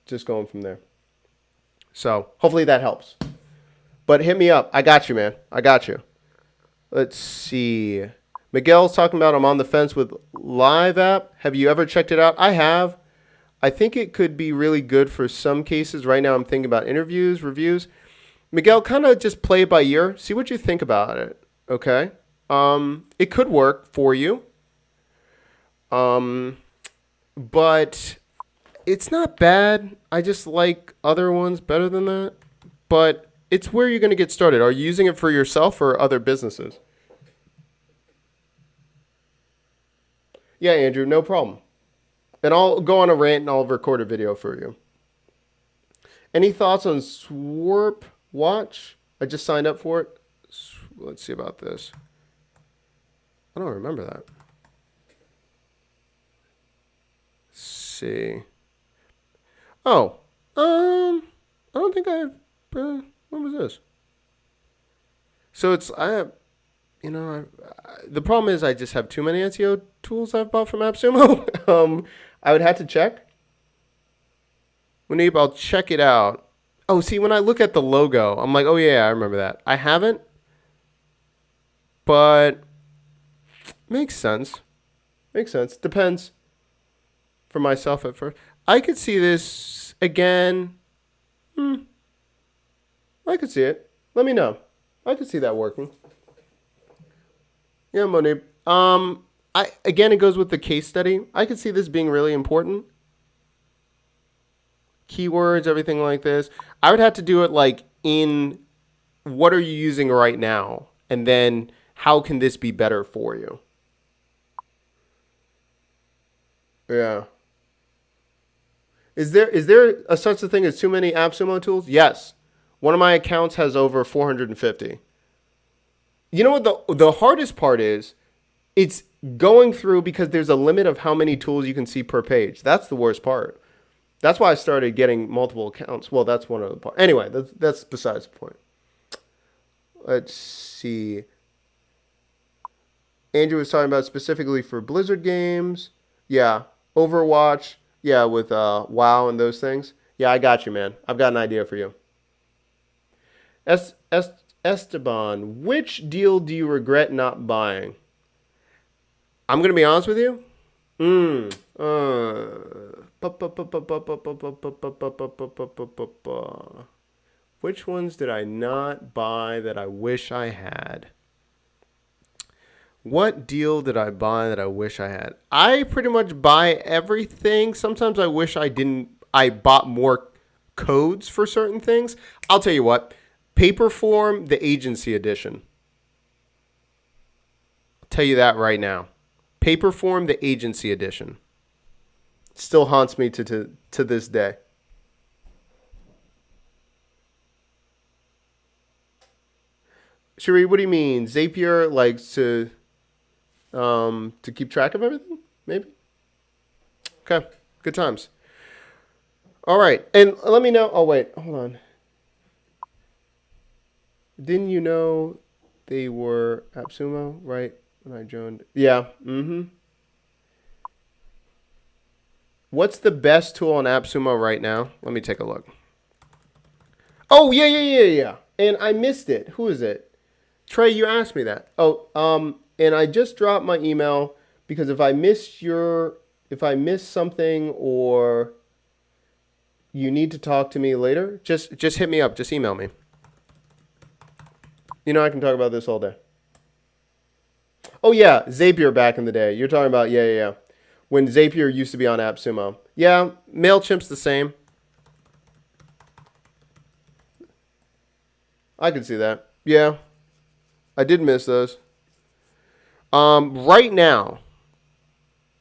Just going from there. So hopefully that helps. But hit me up. I got you, man. I got you. Let's see. Miguel's talking about I'm on the fence with Live App. Have you ever checked it out? I have. I think it could be really good for some cases. Right now I'm thinking about interviews, reviews. Miguel, kind of just play it by ear. See what you think about it, okay? It could work for you. But it's not bad. I just like other ones better than that. But it's where you're going to get started. Are you using it for yourself or other businesses? Yeah, Andrew, no problem. And I'll go on a rant and I'll record a video for you. Any thoughts on Swarp Watch? I just signed up for it. Let's see about this. I don't remember that. Let's see. Oh, I don't think I have. What was this? So it's the problem is I just have too many SEO tools I've bought from AppSumo. I would have to check. Munib, I'll check it out. Oh, see, when I look at the logo, I'm like, oh yeah, I remember that. I haven't, but makes sense. Makes sense. Depends. For myself at first, I could see this again. I could see it. Let me know. I could see that working. Yeah, Monib. It goes with the case study. I could see this being really important. Keywords, everything like this. I would have to do it like in what are you using right now? And then how can this be better for you? Yeah. Is there a such a thing as too many AppSumo tools? Yes. One of my accounts has over 450. You know what the hardest part is? It's going through because there's a limit of how many tools you can see per page. That's the worst part. That's why I started getting multiple accounts. Well, that's one of the parts. Anyway, that's besides the point. Let's see. Andrew was talking about specifically for Blizzard games. Yeah. Overwatch. Yeah, with WoW and those things. Yeah, I got you, man. I've got an idea for you. Esteban, which deal do you regret not buying? I'm going to be honest with you. Which ones did I not buy that I wish I had? What deal did I buy that I wish I had? I pretty much buy everything. Sometimes I wish I didn't. I bought more codes for certain things. I'll tell you what. Paperform, the agency edition. I'll tell you that right now. Paperform, the agency edition. Still haunts me to this day. Cherie, what do you mean? Zapier likes to keep track of everything? Maybe? Okay. Good times. All right. And let me know. Oh, wait. Hold on. Didn't you know they were AppSumo, right? When I joined. Yeah. What's the best tool on AppSumo right now? Let me take a look. Oh, yeah. And I missed it. Who is it? Trey, you asked me that. And I just dropped my email because if I miss something or you need to talk to me later, just hit me up. Just email me. You know I can talk about this all day. Oh, yeah. Zapier back in the day. You're talking about, yeah. When Zapier used to be on AppSumo. Yeah, MailChimp's the same. I can see that. Yeah. I did miss those. Right now.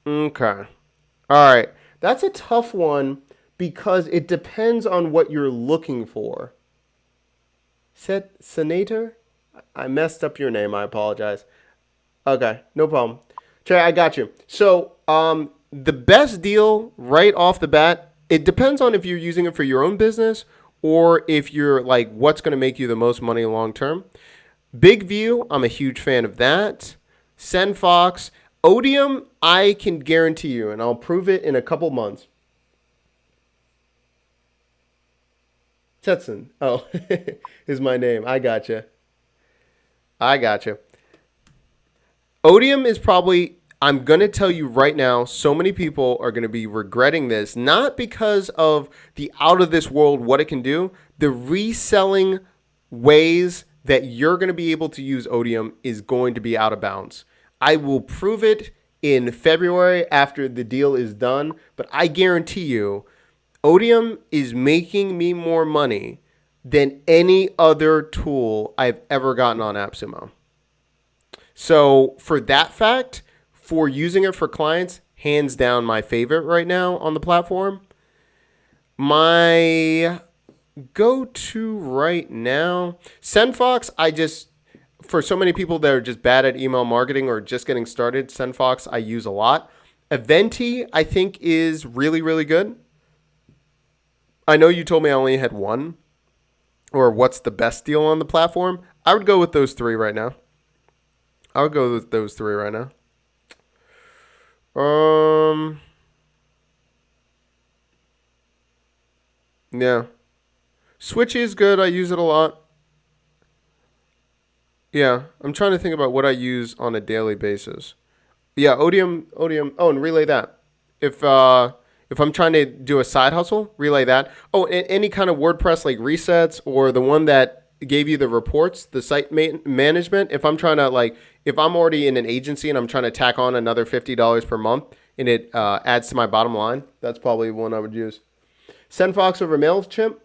Okay. All right. That's a tough one because it depends on what you're looking for. Senator? I messed up your name. I apologize. Okay. No problem. Trey, I got you. So, the best deal right off the bat, it depends on if you're using it for your own business or if you're like, what's going to make you the most money long term. Big View, I'm a huge fan of that. SendFox. Odium, I can guarantee you, and I'll prove it in a couple months. Tetson. Oh, is my name. I gotcha. Odium is probably, I'm going to tell you right now, so many people are going to be regretting this, not because of the out of this world, what it can do, the reselling ways that you're going to be able to use Odium is going to be out of bounds. I will prove it in February after the deal is done, but I guarantee you, Odium is making me more money than any other tool I've ever gotten on AppSumo. So for that fact, for using it for clients, hands down my favorite right now on the platform. My go-to right now, SendFox, for so many people that are just bad at email marketing or just getting started, SendFox I use a lot. Eventi, I think, is really, really good. I know you told me I only had one, or what's the best deal on the platform. I would go with those three right now. Yeah. Switchy is good. I use it a lot. Yeah, I'm trying to think about what I use on a daily basis. Yeah, Odium. Oh, and Relay that. If I'm trying to do a side hustle, Relay that. Oh, any kind of WordPress like resets or the one that gave you the reports, the site management. If I'm trying to if I'm already in an agency and I'm trying to tack on another $50 per month and it adds to my bottom line, that's probably one I would use. SendFox over MailChimp.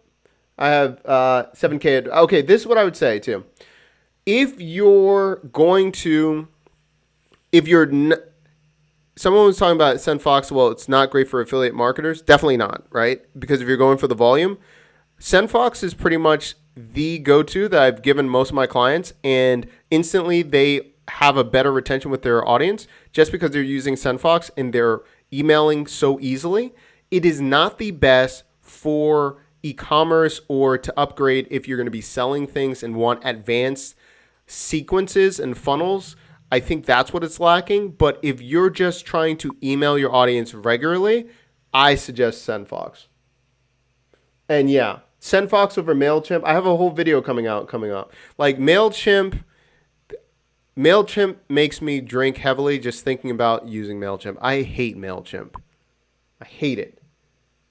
I have 7K. Okay, this is what I would say too. If you're going to, if you're, someone was talking about SendFox, well, it's not great for affiliate marketers. Definitely not, right? Because if you're going for the volume, SendFox is pretty much the go-to that I've given most of my clients, and instantly they have a better retention with their audience just because they're using SendFox and they're emailing so easily. It is not the best for e-commerce or to upgrade if you're going to be selling things and want advanced sequences and funnels. I think that's what it's lacking. But if you're just trying to email your audience regularly, I suggest SendFox. And yeah, SendFox over MailChimp. I have a whole video coming up. Like MailChimp makes me drink heavily just thinking about using MailChimp. I hate MailChimp. I hate it.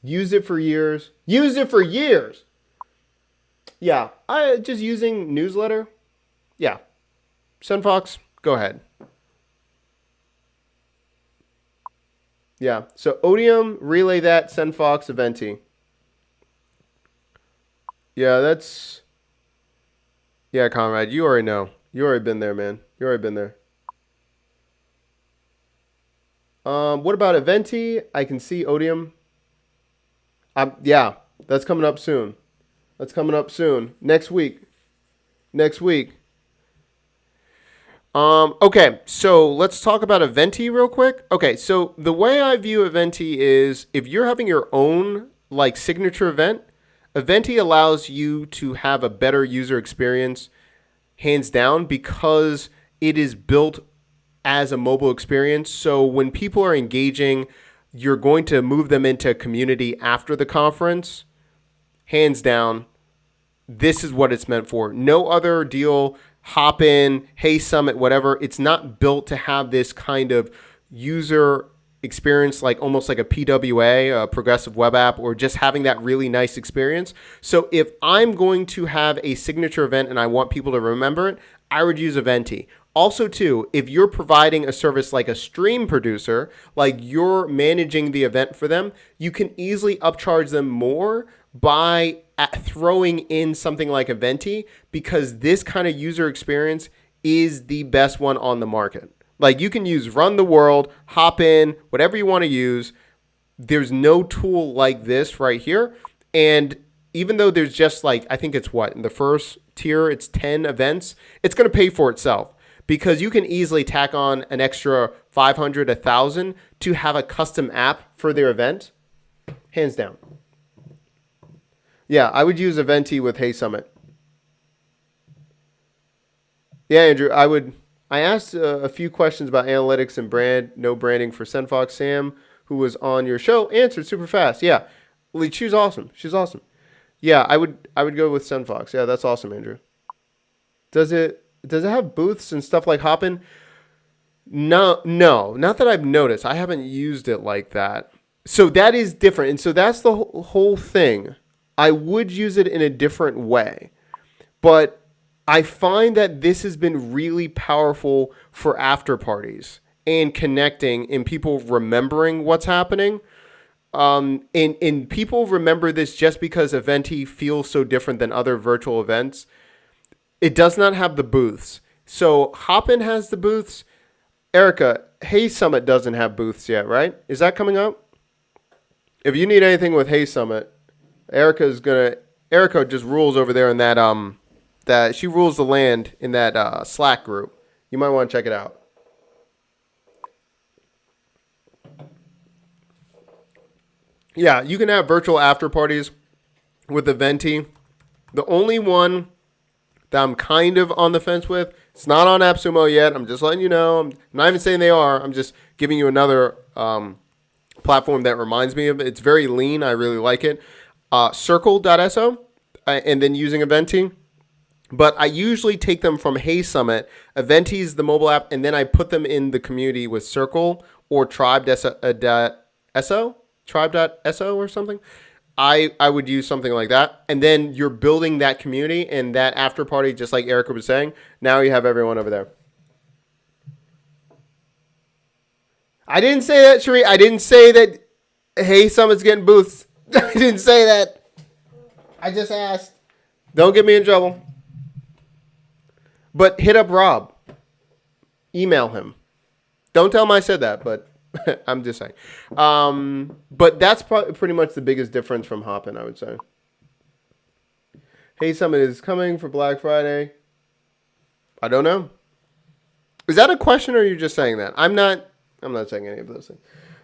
Use it for years. Yeah, I just using newsletter. Yeah, SendFox, go ahead. Yeah, so Odium, relay that, SendFox, Eventi. Yeah, Conrad, you already know. You already been there, man. You already been there. What about Eventi? I can see Odium. Yeah, that's coming up soon. Next week. Okay, so let's talk about Eventi real quick. Okay, so the way I view Eventi is if you're having your own like signature event, Eventi allows you to have a better user experience, hands down, because it is built as a mobile experience. So when people are engaging, you're going to move them into a community after the conference. Hands down, this is what it's meant for. No other deal, hop in, hey summit, whatever. It's not built to have this kind of user experience like almost like a PWA, a progressive web app, or just having that really nice experience. So if I'm going to have a signature event and I want people to remember it, I would use Eventi. Also, too, if you're providing a service like a stream producer, like you're managing the event for them, you can easily upcharge them more by throwing in something like Eventi, because this kind of user experience is the best one on the market. Like you can use Run the World, hop in, whatever you want to use. There's no tool like this right here. And even though there's just like, I think it's what, in the first tier, it's 10 events, it's going to pay for itself because you can easily tack on an extra 500, 1,000 to have a custom app for their event. Hands down. Yeah, I would use Eventi with Hey Summit. Yeah, Andrew, I asked a few questions about analytics and no branding for SendFox. Sam, who was on your show, answered super fast. Yeah, she's awesome. Yeah, I would go with SendFox. Yeah, that's awesome, Andrew. Does it have booths and stuff like Hopin? No, not that I've noticed. I haven't used it like that. So that is different, and so that's the whole thing. I would use it in a different way, but I find that this has been really powerful for after parties and connecting and people remembering what's happening. And people remember this just because Eventi feels so different than other virtual events. It does not have the booths. So Hopin has the booths. Erica, Hey Summit doesn't have booths yet, right? Is that coming up? If you need anything with Hey Summit, Erica just rules over there in that she rules the land in that Slack group. You might want to check it out. Yeah, you can have virtual after parties with Eventi. The only one that I'm kind of on the fence with, it's not on AppSumo yet. I'm just letting you know. I'm not even saying they are. I'm just giving you another platform that reminds me of it. It's very lean. I really like it. Circle.so, and then using Eventi. But I usually take them from Hey Summit. Eventi is the mobile app, and then I put them in the community with Circle or Tribe.so or something. I would use something like that. And then you're building that community and that after party, just like Erica was saying. Now you have everyone over there. I didn't say that, Sheree. I didn't say that Hey Summit's getting booths. I didn't say that. I just asked. Don't get me in trouble. But hit up Rob. Email him. Don't tell him I said that, but I'm just saying. But that's pretty much the biggest difference from Hopin, I would say. Hey Summit is coming for Black Friday. I don't know. Is that a question or are you just saying that? I'm not saying any of those things.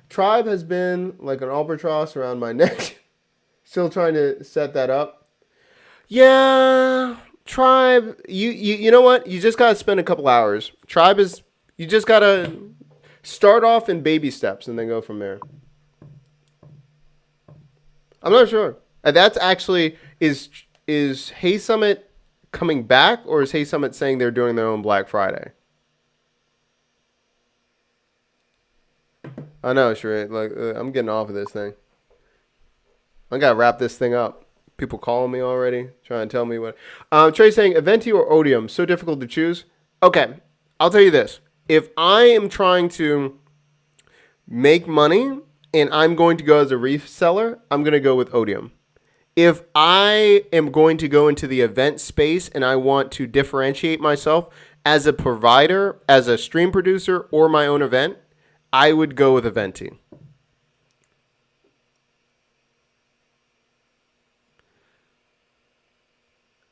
Tribe has been like an albatross around my neck. Still trying to set that up. Yeah, Tribe, you know what? You just got to spend a couple hours. Tribe is, you just got to start off in baby steps and then go from there. I'm not sure. That's actually, is Hey Summit coming back or is Hey Summit saying they're doing their own Black Friday? I know, Sheree. Like, I'm getting off of this thing. I got to wrap this thing up. People calling me already, trying to tell me what. Trey's saying, Eventi or Odium, so difficult to choose. Okay, I'll tell you this. If I am trying to make money and I'm going to go as a reseller, I'm going to go with Odium. If I am going to go into the event space and I want to differentiate myself as a provider, as a stream producer, or my own event, I would go with Eventi.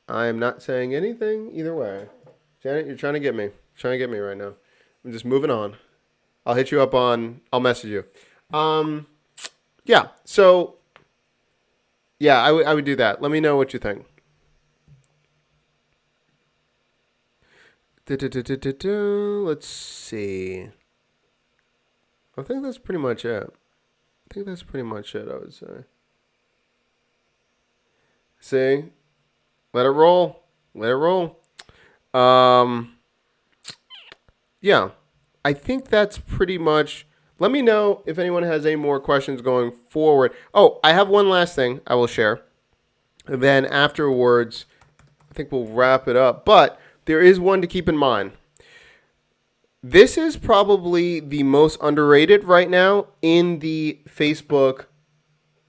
I am not saying anything either way. Janet, you're trying to get me. Trying to get me right now. I'm just moving on. I'll hit you up I'll message you. Yeah, so, yeah, I would do that. Let me know what you think. Let's see. I think that's pretty much it. I would say. See? Let it roll. Yeah. I think that's pretty much. Let me know if anyone has any more questions going forward. Oh, I have one last thing I will share. And then afterwards, I think we'll wrap it up. But there is one to keep in mind. This is probably the most underrated right now in the Facebook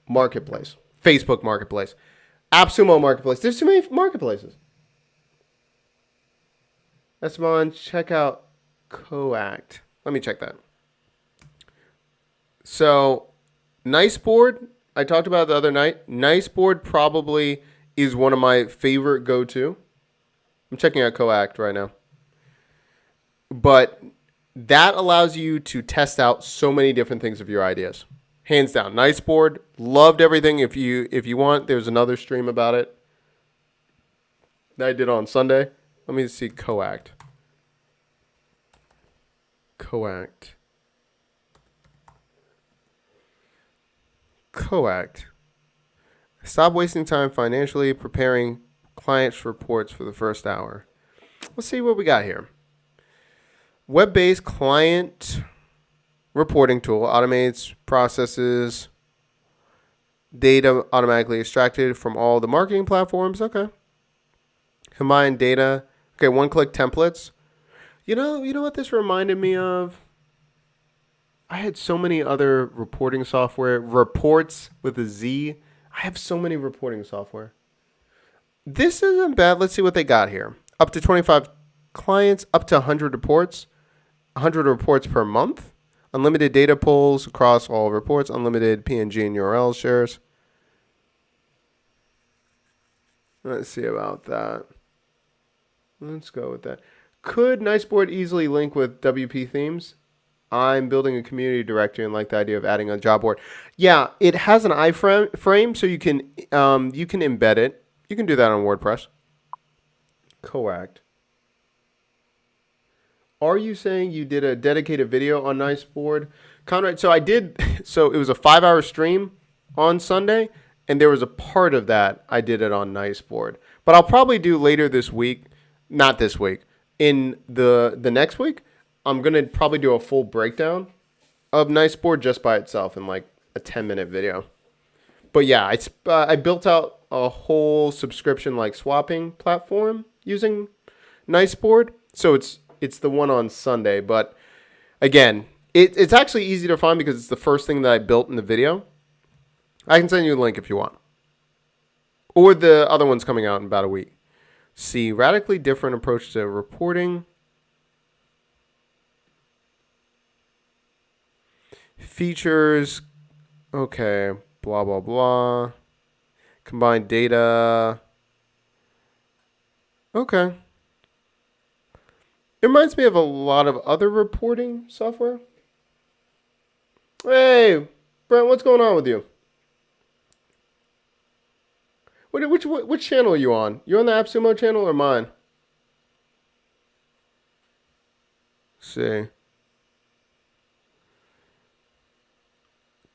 Marketplace. AppSumo Marketplace. There's too many marketplaces. That's on. Check out Coact. Let me check that. So, Niceboard, I talked about it the other night. Niceboard probably is one of my favorite go-to. I'm checking out Coact right now. But that allows you to test out so many different things of your ideas. Hands down, Niceboard. Loved everything. If you want, there's another stream about it that I did on Sunday. Let me see Coact. Stop wasting time financially preparing clients' reports for the first hour. Let's see what we got here. Web-based client reporting tool automates processes, data automatically extracted from all the marketing platforms. Okay. Combine data. Okay, one-click templates. You know what this reminded me of? I had so many other reporting software. Reports with a Z. I have so many reporting software. This isn't bad. Let's see what they got here. Up to 25 clients, up to 100 reports. 100 reports per month. Unlimited data pulls across all reports. Unlimited PNG and URL shares. Let's see about that. Let's go with that. Could Niceboard easily link with WP themes? I'm building a community directory and like the idea of adding a job board. Yeah, it has an iframe, so you can embed it. You can do that on WordPress. Coact. Are you saying you did a dedicated video on Niceboard? Conrad, so I did. So it was a 5-hour stream on Sunday, and there was a part of that I did it on Niceboard. But I'll probably do later this week. Not this week. In the next week, I'm going to probably do a full breakdown of Niceboard just by itself in like a 10-minute video. But yeah, I built out a whole subscription like swapping platform using Niceboard. So it's the one on Sunday. But again, it's actually easy to find because it's the first thing that I built in the video. I can send you a link if you want. Or the other one's coming out in about a week. C, radically different approach to reporting. Features. Okay. Blah, blah, blah. Combined data. Okay. It reminds me of a lot of other reporting software. Hey, Brent, what's going on with you? Which channel are you on? You on the AppSumo channel or mine? Let's see.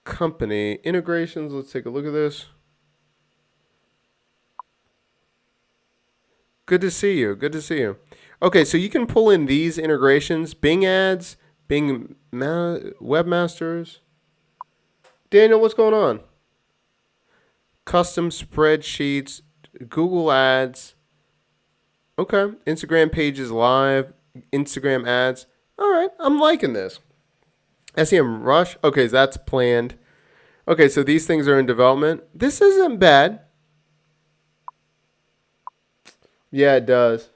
Company integrations. Let's take a look at this. Good to see you. Good to see you. Okay, so you can pull in these integrations: Bing ads, Bing webmasters. Daniel, what's going on? Custom spreadsheets, Google ads. Okay, Instagram pages live, Instagram ads. All right, I'm liking this. SEM Rush. Okay, so that's planned. Okay, so these things are in development. This isn't bad. Yeah, it does.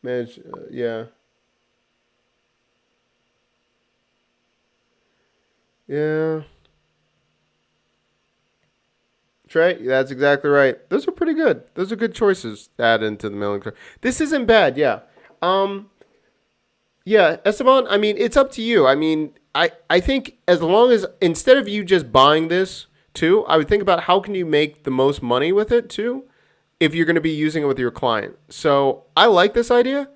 Manage, yeah. Yeah. Trey, that's exactly right. Those are pretty good. Those are good choices to add into the mailing. This isn't bad, yeah. Yeah, Esteban, I mean, it's up to you. I mean, I think as long as, instead of you just buying this too, I would think about how can you make the most money with it too, if you're going to be using it with your client. So I like this idea.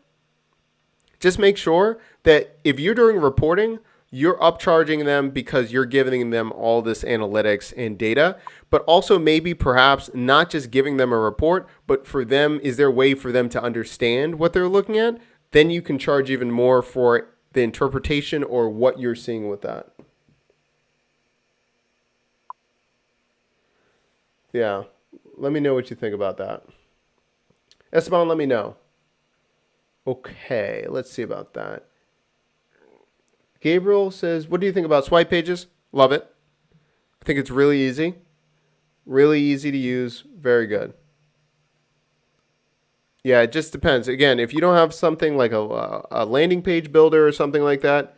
Just make sure that if you're doing reporting, you're upcharging them because you're giving them all this analytics and data, but also maybe perhaps not just giving them a report, but for them, is there a way for them to understand what they're looking at? Then you can charge even more for the interpretation or what you're seeing with that. Yeah. Let me know what you think about that. Esteban, let me know. Okay, let's see about that. Gabriel says, what do you think about swipe pages? Love it. I think it's really easy. Really easy to use. Very good. Yeah, it just depends. Again, if you don't have something like a landing page builder or something like that,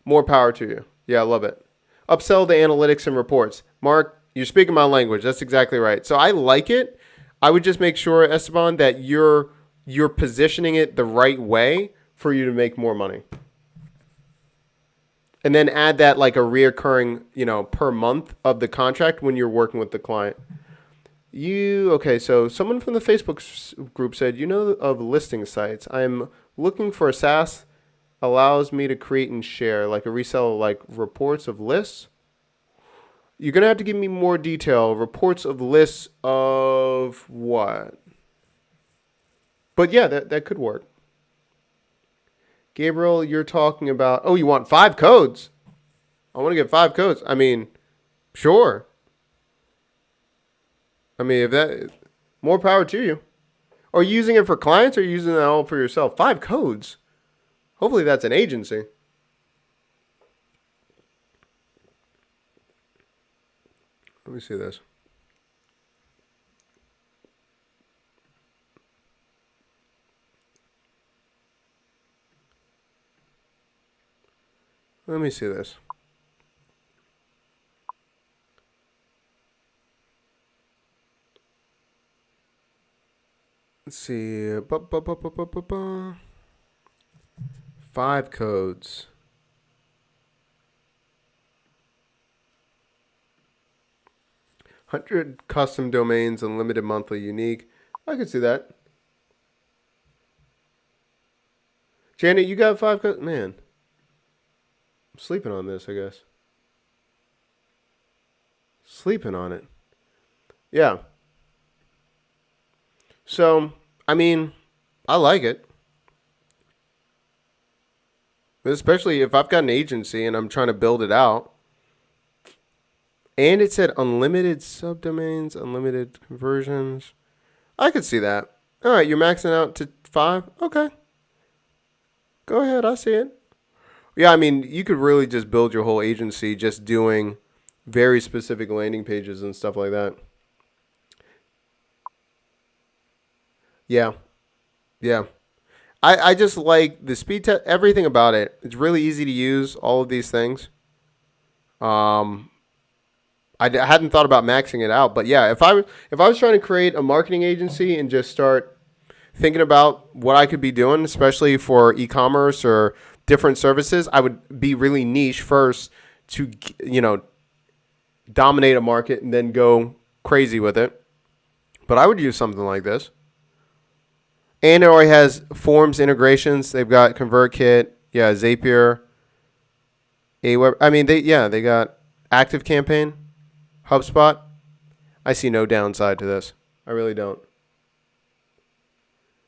more power to you. Yeah, I love it. Upsell the analytics and reports. Mark, you're speaking my language. That's exactly right. So I like it. I would just make sure, Esteban, that you're positioning it the right way for you to make more money. And then add that like a reoccurring, per month of the contract when you're working with the client. Okay, so someone from the Facebook group said, of listing sites. I'm looking for a SaaS allows me to create and share, like a resell, like reports of lists. You're going to have to give me more detail. Reports of lists of what? But yeah, that could work. Gabriel, you're talking about, you want 5 codes? I want to get 5 codes. I mean, sure. I mean, if that, more power to you. Are you using it for clients or are you using it all for yourself? 5 codes. Hopefully that's an agency. Let me see this. Let me see this. Let's see. 5 codes. $100 custom domains, unlimited monthly unique. I could see that. Janet, you got 5 codes? Man. I'm sleeping on this, I guess. Sleeping on it. Yeah. So, I mean, I like it. Especially if I've got an agency and I'm trying to build it out. And it said unlimited subdomains, unlimited conversions. I could see that. All right, you're maxing out to 5? Okay. Go ahead, I see it. Yeah, I mean, you could really just build your whole agency just doing very specific landing pages and stuff like that. Yeah. Yeah. I just like the speed test, everything about it. It's really easy to use, all of these things. Um, I hadn't thought about maxing it out, but yeah, if I was trying to create a marketing agency and just start thinking about what I could be doing, especially for e-commerce or different services, I would be really niche first to, dominate a market and then go crazy with it. But I would use something like this. And it already has forms integrations. They've got ConvertKit, yeah, Zapier, Aweber. I mean, they got ActiveCampaign, HubSpot. I see no downside to this. I really don't.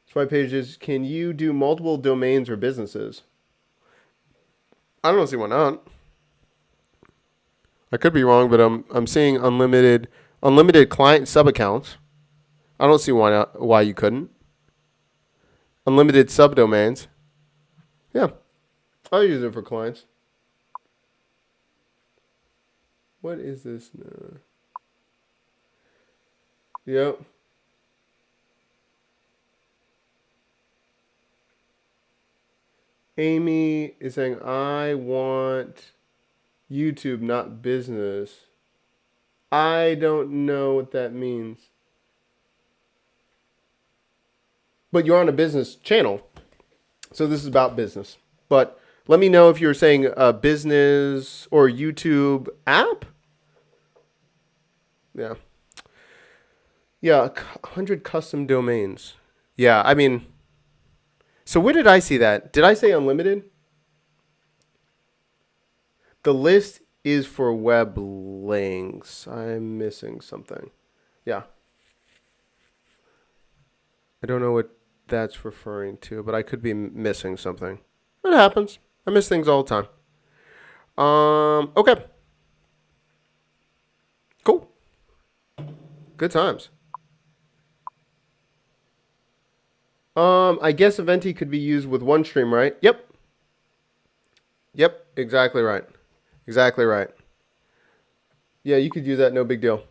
So my page is, can you do multiple domains or businesses? I don't see why not. I could be wrong, but I'm seeing unlimited client sub accounts. I don't see why you couldn't. Unlimited subdomains. Yeah, I'll use it for clients. What is this? Yep. Amy is saying, I want YouTube, not business. I don't know what that means. But you're on a business channel, so this is about business. But let me know if you're saying a business or YouTube app. Yeah. Yeah, 100 custom domains. Yeah, I mean, so where did I see that? Did I say unlimited? The list is for web links. I'm missing something. Yeah. I don't know what that's referring to, but I could be missing something. It happens. I miss things all the time. Okay. Cool. Good times. I guess Eventi could be used with OneStream, right? Yep. Yep, exactly right. Exactly right. Yeah, you could use that, no big deal.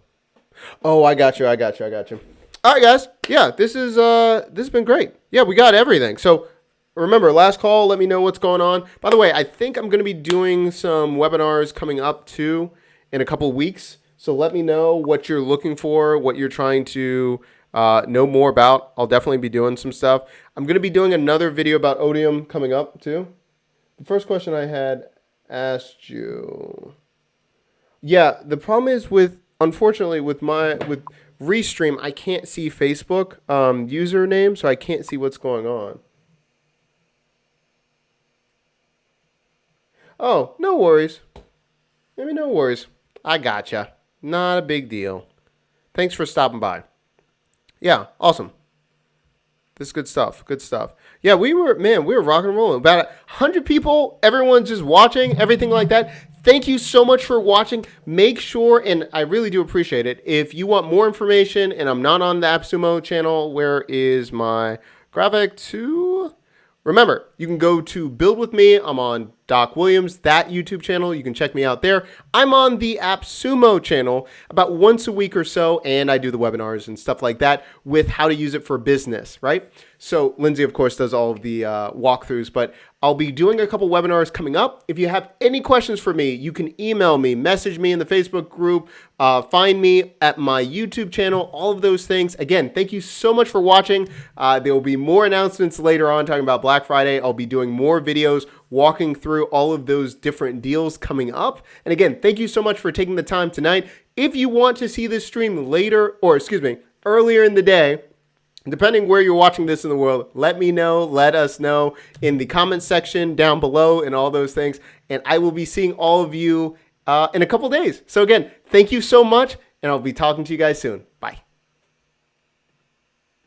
Oh, I got you. All right, guys. Yeah, this has been great. Yeah, we got everything. So remember, last call, let me know what's going on. By the way, I think I'm going to be doing some webinars coming up too in a couple of weeks. So let me know what you're looking for, what you're trying to know more about. I'll definitely be doing some stuff. I'm going to be doing another video about Odium coming up too. The first question I had asked you. Yeah, the problem is unfortunately with Restream, I can't see Facebook username, so I can't see what's going on. Oh, no worries. Maybe no worries. I gotcha. Not a big deal. Thanks for stopping by. Yeah, awesome. This is good stuff. Good stuff. Yeah, we were rocking and rolling. About 100 people, everyone's just watching, everything like that. Thank you so much for watching. Make sure, and I really do appreciate it, if you want more information and I'm not on the AppSumo channel, where is my graphic to? Remember, you can go to Build With Me. I'm on Doc Williams, that YouTube channel. You can check me out there. I'm on the AppSumo channel about once a week or so, and I do the webinars and stuff like that with how to use it for business, right? So Lindsay, of course, does all of the walkthroughs, but I'll be doing a couple webinars coming up. If you have any questions for me, you can email me, message me in the Facebook group, find me at my YouTube channel, all of those things. Again, thank you so much for watching. There will be more announcements later on talking about Black Friday. I'll be doing more videos walking through all of those different deals coming up. And again, thank you so much for taking the time tonight. If you want to see this stream earlier in the day, depending where you're watching this in the world, let me know, let us know in the comments section down below and all those things. And I will be seeing all of you in a couple days. So again, thank you so much, and I'll be talking to you guys soon.